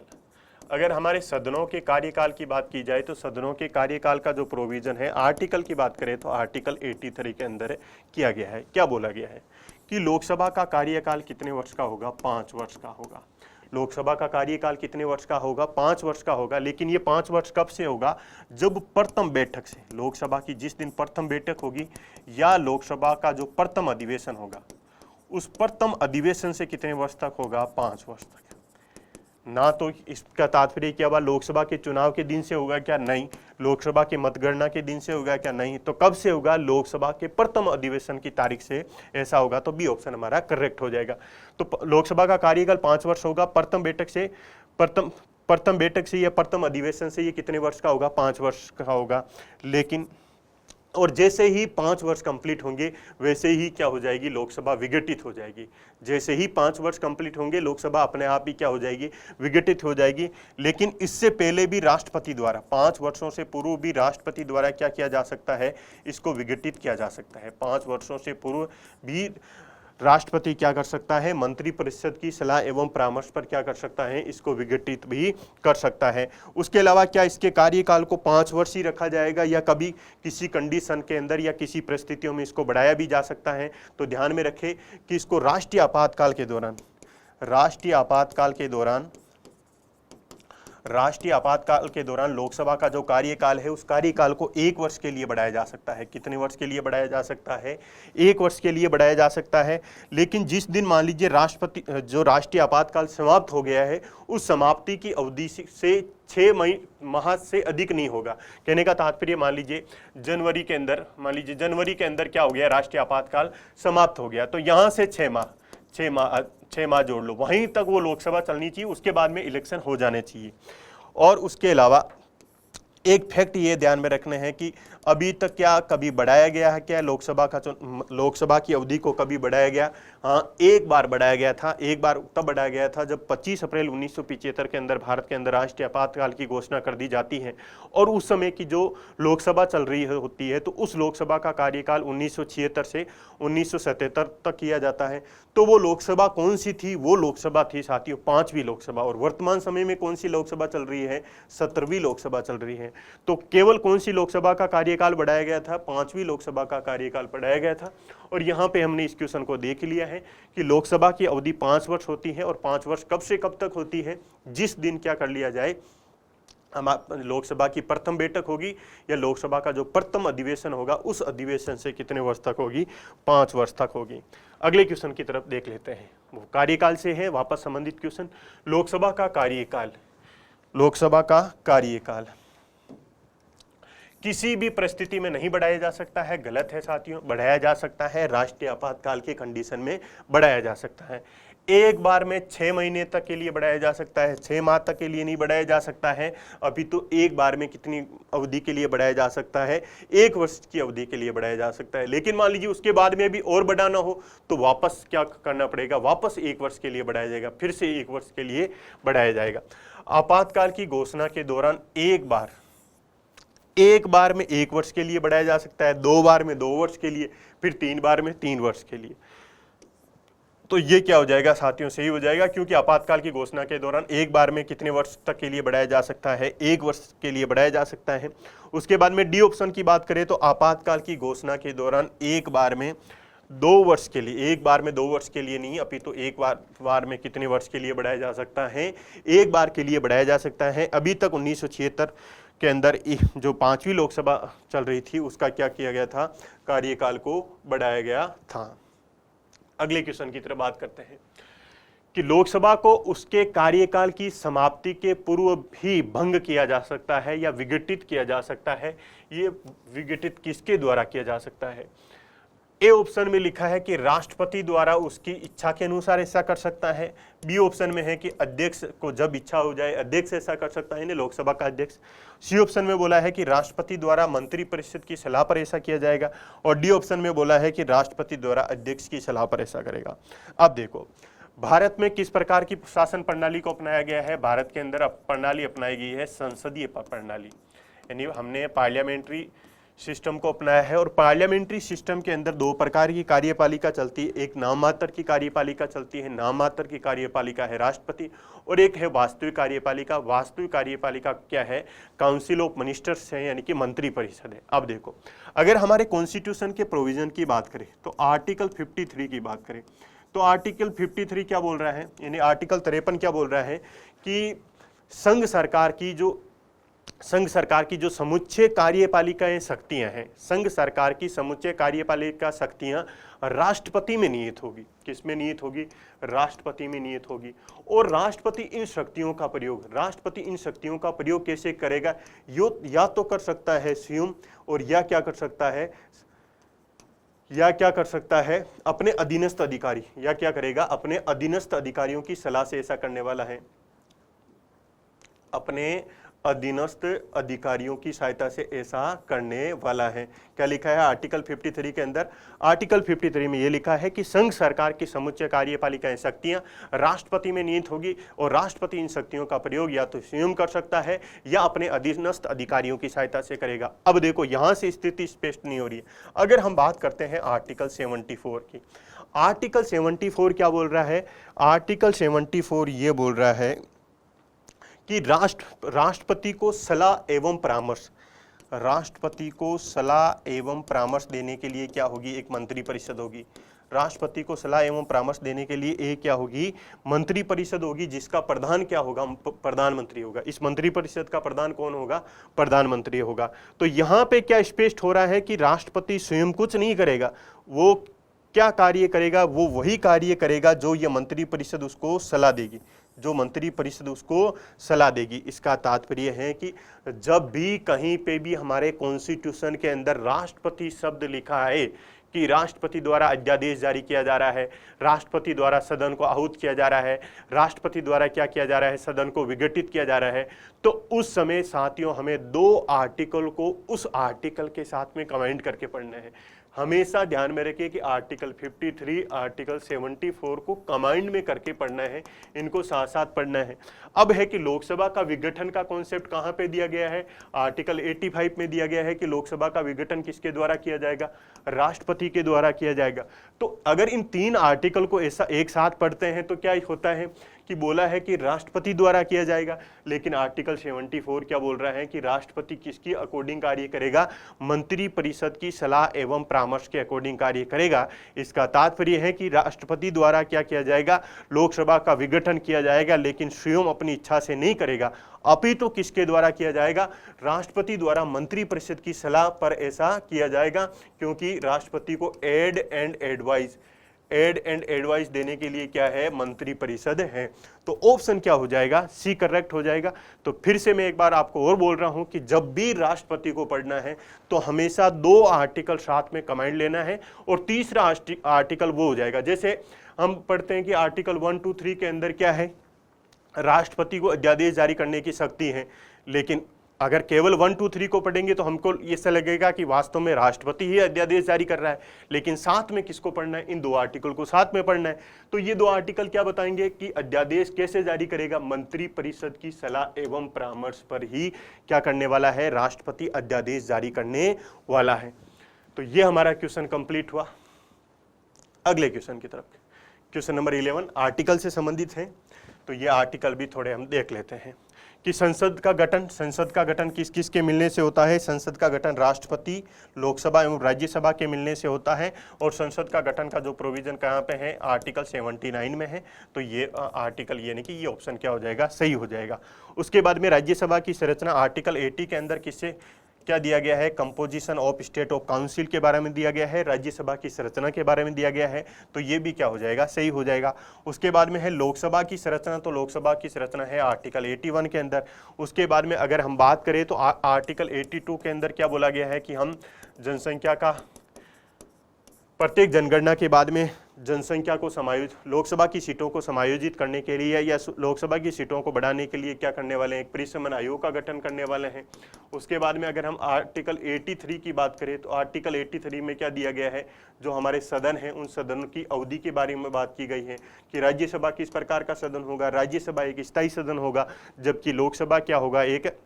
अगर हमारे सदनों के कार्यकाल की बात की जाए तो सदनों के कार्यकाल का जो प्रोविजन है, आर्टिकल की बात करें तो आर्टिकल 83 के अंदर किया गया है। क्या बोला गया है कि लोकसभा का कार्यकाल कितने वर्ष का होगा, 5 वर्ष का होगा। लोकसभा का कार्यकाल कितने वर्ष का होगा, 5 वर्ष का होगा। लेकिन ये 5 वर्ष कब से होगा, जब प्रथम बैठक से, लोकसभा की जिस दिन प्रथम बैठक होगी या लोकसभा का जो प्रथम अधिवेशन होगा, उस प्रथम अधिवेशन से कितने वर्ष तक होगा, 5 वर्ष तक। ना तो इसका तात्पर्य क्या हुआ, लोकसभा के चुनाव के दिन से होगा क्या, नहीं। लोकसभा के मतगणना के दिन से होगा क्या, नहीं। तो कब से होगा, लोकसभा के प्रथम अधिवेशन की तारीख से ऐसा होगा। तो बी ऑप्शन हमारा करेक्ट हो जाएगा। तो लोकसभा का कार्यकाल 5 वर्ष होगा, प्रथम बैठक से या प्रथम अधिवेशन से ये कितने वर्ष का होगा, 5 वर्ष का होगा। लेकिन और जैसे ही 5 वर्ष कंप्लीट होंगे वैसे ही क्या हो जाएगी, लोकसभा विघटित हो जाएगी। जैसे ही 5 वर्ष कंप्लीट होंगे लोकसभा अपने आप ही क्या हो जाएगी, विघटित हो जाएगी। लेकिन इससे पहले भी राष्ट्रपति द्वारा, 5 वर्षों से पूर्व भी राष्ट्रपति द्वारा क्या किया जा सकता है, इसको विघटित किया जा सकता है। 5 वर्षों से पूर्व भी राष्ट्रपति क्या कर सकता है, मंत्रिपरिषद की सलाह एवं परामर्श पर क्या कर सकता है, इसको विघटित भी कर सकता है। उसके अलावा क्या इसके कार्यकाल को 5 वर्ष ही रखा जाएगा या कभी किसी कंडीशन के अंदर या किसी परिस्थितियों में इसको बढ़ाया भी जा सकता है। तो ध्यान में रखें कि इसको राष्ट्रीय आपातकाल के दौरान लोकसभा का जो कार्यकाल है उस कार्यकाल को 1 वर्ष के लिए बढ़ाया जा सकता है। कितने वर्ष के लिए बढ़ाया जा सकता है, 1 वर्ष के लिए बढ़ाया जा सकता है। लेकिन जिस दिन मान लीजिए राष्ट्रीय आपातकाल समाप्त हो गया है, उस समाप्ति की अवधि से 6 माह से अधिक नहीं होगा। कहने का तात्पर्य, मान लीजिए जनवरी के अंदर क्या हो गया, राष्ट्रीय आपातकाल समाप्त हो गया, तो यहां से 6 माह जोड़ लो, वहीं तक वो लोकसभा चलनी चाहिए, उसके बाद में इलेक्शन हो जाने चाहिए। और उसके अलावा एक फैक्ट ये ध्यान में रखने हैं कि अभी तक क्या कभी बढ़ाया गया है क्या, लोकसभा की अवधि को कभी बढ़ाया गया, हाँ एक बार बढ़ाया गया था। एक बार तब बढ़ाया गया था जब 25 अप्रैल 1975 के अंदर भारत के अंदर राष्ट्रीय आपातकाल की घोषणा कर दी जाती है, और उस समय की जो लोकसभा चल रही होती है तो उस लोकसभा का कार्यकाल 1976 से 1977 तक किया जाता है। तो वो लोकसभा कौन सी थी, वो लोकसभा थी साथियों 5वीं लोकसभा। और वर्तमान समय में कौन सी लोकसभा चल रही है, 17वीं लोकसभा चल रही है। तो केवल कौन सी लोकसभा का कार्यकाल बढ़ाया गया था, 5वीं लोकसभा का कार्यकाल बढ़ाया गया था। और यहाँ पे हमने इस क्वेश्चन को देख लिया है कि लोकसभा की अवधि 5 वर्ष होती है, और 5 वर्ष कब से कब तक होती है, जिस दिन क्या कर लिया जाए, लोकसभा की प्रथम बैठक होगी या लोकसभा का जो प्रथम अधिवेशन होगा उस अधिवेशन से कितने वर्ष तक होगी, 5 वर्ष तक होगी। अगले क्वेश्चन की तरफ देख लेते हैं, वो कार्यकाल से है वापस संबंधित क्वेश्चन। लोकसभा का कार्यकाल, लोकसभा का कार्यकाल किसी भी परिस्थिति में नहीं बढ़ाया जा सकता है, गलत है साथियों। बढ़ाया जा सकता है राष्ट्रीय आपातकाल के कंडीशन में बढ़ाया जा सकता है। एक बार में 6 महीने तक के लिए बढ़ाया जा सकता है, 6 माह तक के लिए नहीं बढ़ाया जा सकता है। अभी तो एक बार में कितनी अवधि के लिए बढ़ाया जा सकता है, 1 वर्ष की अवधि के लिए बढ़ाया जा सकता है। लेकिन मान लीजिए उसके बाद में भी और बढ़ाना हो तो वापस क्या करना पड़ेगा, वापस 1 वर्ष के लिए बढ़ाया जाएगा, फिर से 1 वर्ष के लिए बढ़ाया जाएगा। आपातकाल की घोषणा के दौरान एक बार में 1 वर्ष के लिए बढ़ाया जा सकता है, 2 बार में 2 वर्ष के लिए, फिर 3 बार में 3 वर्ष के लिए। तो ये क्या हो जाएगा साथियों, सही हो जाएगा, क्योंकि आपातकाल की घोषणा के दौरान एक बार में कितने वर्ष तक के लिए बढ़ाया जा सकता है, 1 वर्ष के लिए बढ़ाया जा सकता है। उसके बाद में डी ऑप्शन की बात करें तो आपातकाल की घोषणा के दौरान एक बार में 2 वर्ष के लिए, एक बार में 2 वर्ष के लिए नहीं, अपितु एक बार में कितने वर्ष के लिए बढ़ाया जा सकता है, 1 बार के लिए बढ़ाया जा सकता है। अभी तक 1976 के अंदर जो 5वीं लोकसभा चल रही थी उसका क्या किया गया था, कार्यकाल को बढ़ाया गया था। अगले क्वेश्चन की तरफ बात करते हैं कि लोकसभा को उसके कार्यकाल की समाप्ति के पूर्व भी भंग किया जा सकता है या विघटित किया जा सकता है। ये विघटित किसके द्वारा किया जा सकता है? ए ऑप्शन में लिखा है कि राष्ट्रपति द्वारा उसकी इच्छा के अनुसार ऐसा कर सकता है। बी ऑप्शन में है कि अध्यक्ष को जब इच्छा हो जाए अध्यक्ष ऐसा कर सकता है, यानी लोकसभा का अध्यक्ष। सी ऑप्शन में बोला है कि राष्ट्रपति द्वारा मंत्रिपरिषद की सलाह पर ऐसा किया जाएगा, और डी ऑप्शन में बोला है कि राष्ट्रपति द्वारा अध्यक्ष की सलाह पर ऐसा करेगा। अब देखो भारत में किस प्रकार की शासन प्रणाली को अपनाया गया है। भारत के अंदर प्रणाली अपनाई गई है संसदीय प्रणाली, यानी हमने पार्लियामेंट्री सिस्टम को अपनाया है। और पार्लियामेंट्री सिस्टम के अंदर 2 प्रकार की कार्यपालिका चलती है, एक नाम मात्र की कार्यपालिका चलती है, नाम मात्र की कार्यपालिका है राष्ट्रपति, और एक है वास्तविक कार्यपालिका। वास्तविक कार्यपालिका क्या है, काउंसिल ऑफ मिनिस्टर्स है, यानी कि मंत्री परिषद है। अब देखो अगर हमारे कॉन्स्टिट्यूशन के प्रोविजन की बात करें तो आर्टिकल 53 की बात करें तो आर्टिकल 53 क्या बोल रहा है, यानी आर्टिकल 53 क्या बोल रहा है कि संघ सरकार की जो समुच्चय कार्यपालिकाएं शक्तियां हैं, संघ सरकार की समुच्चय कार्यपालिका शक्तियां राष्ट्रपति में निहित होगी। किस में निहित होगी, राष्ट्रपति में निहित होगी। और राष्ट्रपति इन शक्तियों का प्रयोग कैसे करेगा, या तो कर सकता है स्वयं, और या क्या कर सकता है अपने अधीनस्थ अधिकारी, या क्या करेगा अपने अधीनस्थ अधिकारियों की सलाह से ऐसा करने वाला है, अपने अधीनस्थ अधिकारियों की सहायता से ऐसा करने वाला है। क्या लिखा है आर्टिकल 53 के अंदर? आर्टिकल 53 में यह लिखा है कि संघ सरकार की समुच्चय कार्यपालिकाएं शक्तियां राष्ट्रपति में निहित होगी, और राष्ट्रपति इन शक्तियों का प्रयोग या तो स्वयं कर सकता है या अपने अधीनस्थ अधिकारियों की सहायता से करेगा। अब देखो यहां से स्थिति स्पष्ट नहीं हो रही है। अगर हम बात करते हैं आर्टिकल 74 की, आर्टिकल 74 क्या बोल रहा है, आर्टिकल 74 ये बोल रहा है कि राष्ट्रपति को सलाह एवं परामर्श देने के लिए क्या होगी, एक मंत्री परिषद होगी। राष्ट्रपति को सलाह एवं परामर्श देने के लिए एक क्या होगी, मंत्री परिषद होगी, जिसका प्रधान क्या होगा, प्रधानमंत्री होगा। इस मंत्री परिषद का प्रधान कौन होगा, प्रधानमंत्री होगा। तो यहाँ पे क्या स्पष्ट हो रहा है कि राष्ट्रपति स्वयं कुछ नहीं करेगा, वो क्या कार्य करेगा, वो वही कार्य करेगा जो ये मंत्री परिषद उसको सलाह देगी, इसका तात्पर्य है कि जब भी कहीं पे भी हमारे कॉन्स्टिट्यूशन के अंदर राष्ट्रपति शब्द लिखा है कि राष्ट्रपति द्वारा अध्यादेश जारी किया जा रहा है, राष्ट्रपति द्वारा सदन को आहूत किया जा रहा है, राष्ट्रपति द्वारा क्या किया जा रहा है, सदन को विघटित किया जा रहा है, तो उस समय साथियों हमें 2 आर्टिकल को उस आर्टिकल के साथ में कमेंट करके पढ़ना है। हमेशा ध्यान में रखिए कि आर्टिकल 53, आर्टिकल 74 को कमांड में करके पढ़ना है, इनको साथ साथ पढ़ना है। अब है कि लोकसभा का विघटन का कॉन्सेप्ट कहाँ पे दिया गया है, आर्टिकल 85 में दिया गया है कि लोकसभा का विघटन किसके द्वारा किया जाएगा, राष्ट्रपति के द्वारा किया जाएगा। तो अगर इन 3 आर्टिकल को ऐसा एक साथ पढ़ते हैं तो क्या होता है कि बोला है कि राष्ट्रपति द्वारा किया जाएगा, लेकिन आर्टिकल 74 क्या बोल रहा है कि राष्ट्रपति किसकी अकॉर्डिंग कार्य करेगा, मंत्री परिषद की सलाह एवं परामर्श के अकॉर्डिंग कार्य करेगा। इसका तात्पर्य है कि राष्ट्रपति द्वारा क्या किया जाएगा, लोकसभा का विघटन किया जाएगा, लेकिन स्वयं अपनी इच्छा से नहीं करेगा, अपितु किसके द्वारा किया जाएगा, राष्ट्रपति द्वारा मंत्री परिषद की सलाह पर ऐसा किया जाएगा, क्योंकि राष्ट्रपति को एड एंड एडवाइस देने के लिए क्या है, मंत्री परिषद है। तो ऑप्शन क्या हो जाएगा, सी करेक्ट हो जाएगा। तो फिर से मैं एक बार आपको और बोल रहा हूं कि जब भी राष्ट्रपति को पढ़ना है तो हमेशा 2 आर्टिकल साथ में कमांड लेना है, और तीसरा आर्टिकल वो हो जाएगा, जैसे हम पढ़ते हैं कि आर्टिकल 1, 2, 3 के अंदर क्या है, राष्ट्रपति को अध्यादेश जारी करने की शक्ति है। लेकिन अगर केवल 1, 2, 3 को पढ़ेंगे तो हमको ऐसा लगेगा कि वास्तव में राष्ट्रपति ही अध्यादेश जारी कर रहा है, लेकिन साथ में किसको पढ़ना है, इन 2 आर्टिकल को साथ में पढ़ना है। तो ये 2 आर्टिकल क्या बताएंगे कि अध्यादेश कैसे जारी करेगा, मंत्री परिषद की सलाह एवं परामर्श पर ही क्या करने वाला है, राष्ट्रपति अध्यादेश जारी करने वाला है। तो ये हमारा क्वेश्चन कंप्लीट हुआ। अगले क्वेश्चन की तरफ, क्वेश्चन नंबर 11 आर्टिकल से संबंधित है। तो ये आर्टिकल भी थोड़े हम देख लेते हैं कि संसद का गठन किस किस के मिलने से होता है। संसद का गठन राष्ट्रपति, लोकसभा एवं राज्यसभा के मिलने से होता है, और संसद का गठन का जो प्रोविजन कहाँ पे है, आर्टिकल 79 में है। तो ये आर्टिकल यानी कि ये ऑप्शन क्या हो जाएगा, सही हो जाएगा। उसके बाद में राज्यसभा की संरचना आर्टिकल 80 के अंदर किससे क्या दिया गया है, composition of state of council के बारे में दिया गया है, राज्यसभा की संरचना के बारे में दिया गया है। तो ये भी क्या हो जाएगा, सही हो जाएगा। उसके बाद में है लोकसभा की संरचना, तो लोकसभा की संरचना है आर्टिकल 81 के अंदर। उसके बाद में अगर हम बात करें तो आर्टिकल 82 के अंदर क्या बोला गया है कि हम जनसंख्या का, प्रत्येक जनगणना के बाद में जनसंख्या को लोकसभा की सीटों को समायोजित करने के लिए या लोकसभा की सीटों को बढ़ाने के लिए क्या करने वाले हैं, एक परिसमन आयोग का गठन करने वाले हैं। उसके बाद में अगर हम आर्टिकल 83 की बात करें तो आर्टिकल 83 में क्या दिया गया है, जो हमारे सदन हैं उन सदनों की अवधि के बारे में बात की गई है कि राज्यसभा किस प्रकार का सदन होगा, राज्यसभा एक स्थायी सदन होगा, जबकि लोकसभा क्या होगा, एक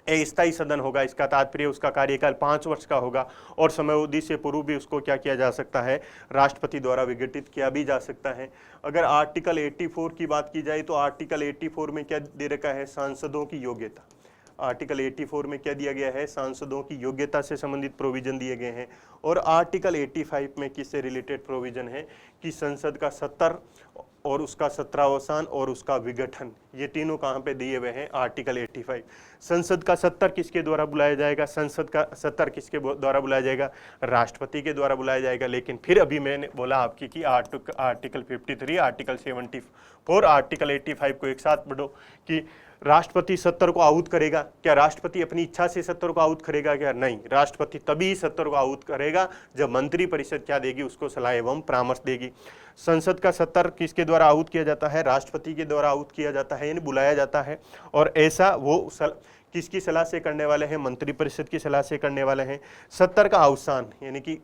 स्थायी सदन होगा। इसका तात्पर्य उसका कार्यकाल 5 वर्ष का होगा, और समयावधि से पूर्व भी उसको क्या किया जा सकता है, राष्ट्रपति द्वारा विघटित किया भी जा सकता है। अगर आर्टिकल 84 की बात की जाए तो आर्टिकल 84 में क्या दे रखा है, सांसदों की योग्यता। आर्टिकल 84 में क्या दिया गया है, सांसदों की योग्यता से संबंधित प्रोविजन दिए गए हैं। और आर्टिकल 85 में किससे रिलेटेड प्रोविजन है कि संसद का 70 और उसका 17वां और उसका विघटन, ये तीनों कहाँ पे दिए हुए हैं, आर्टिकल 85। संसद का 70 किसके द्वारा बुलाया जाएगा, संसद का 70 किसके द्वारा बुलाया जाएगा, राष्ट्रपति के द्वारा बुलाया जाएगा। लेकिन फिर अभी मैंने बोला आपकी कि आर्टिकल 53, आर्टिकल 74, आर्टिकल 85 को एक साथ पढ़ो कि राष्ट्रपति 70 को आहूत करेगा। क्या राष्ट्रपति अपनी इच्छा से 70 को आहूत करेगा, क्या नहीं, राष्ट्रपति तभी 70 को आहूत करेगा जब मंत्री परिषद क्या देगी, उसको सलाह एवं परामर्श देगी। संसद का 70 किसके द्वारा आहूत किया जाता है, राष्ट्रपति के द्वारा आहूत किया जाता है, यानी बुलाया जाता है। और ऐसा वो किसकी सलाह से करने वाले हैं, मंत्री परिषद की सलाह से करने वाले हैं। 70 का अवसान, यानी कि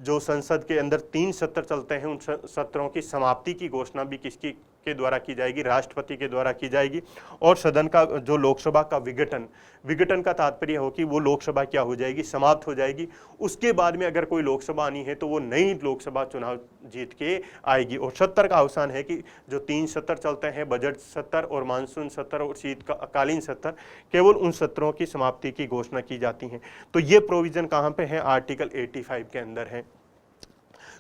जो संसद के अंदर 3 सत्र चलते हैं, उन सत्रों की समाप्ति की घोषणा भी किसकी के द्वारा की जाएगी, राष्ट्रपति के द्वारा की जाएगी। और सदन का जो लोकसभा का विघटन का तात्पर्य हो कि वो लोकसभा क्या हो जाएगी, समाप्त हो जाएगी। उसके बाद में अगर कोई लोकसभा आनी है तो वो नई लोकसभा चुनाव जीत के आएगी। और 70 का अवसान है कि जो 3 सत्र चलते हैं, बजट सत्र और मानसून सत्र और शीतकालीन सत्र, केवल उन सत्रों की समाप्ति की घोषणा की जाती है। तो ये प्रोविजन कहाँ पे है, आर्टिकल 85 के अंदर है।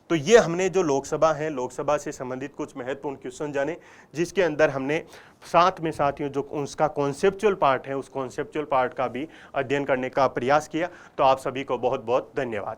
तो ये हमने जो लोकसभा है, लोकसभा से संबंधित कुछ महत्वपूर्ण क्वेश्चन जाने, जिसके अंदर हमने साथ में साथियों जो उसका कॉन्सेप्चुअल पार्ट है, उस कॉन्सेप्चुअल पार्ट का भी अध्ययन करने का प्रयास किया। तो आप सभी को बहुत बहुत धन्यवाद।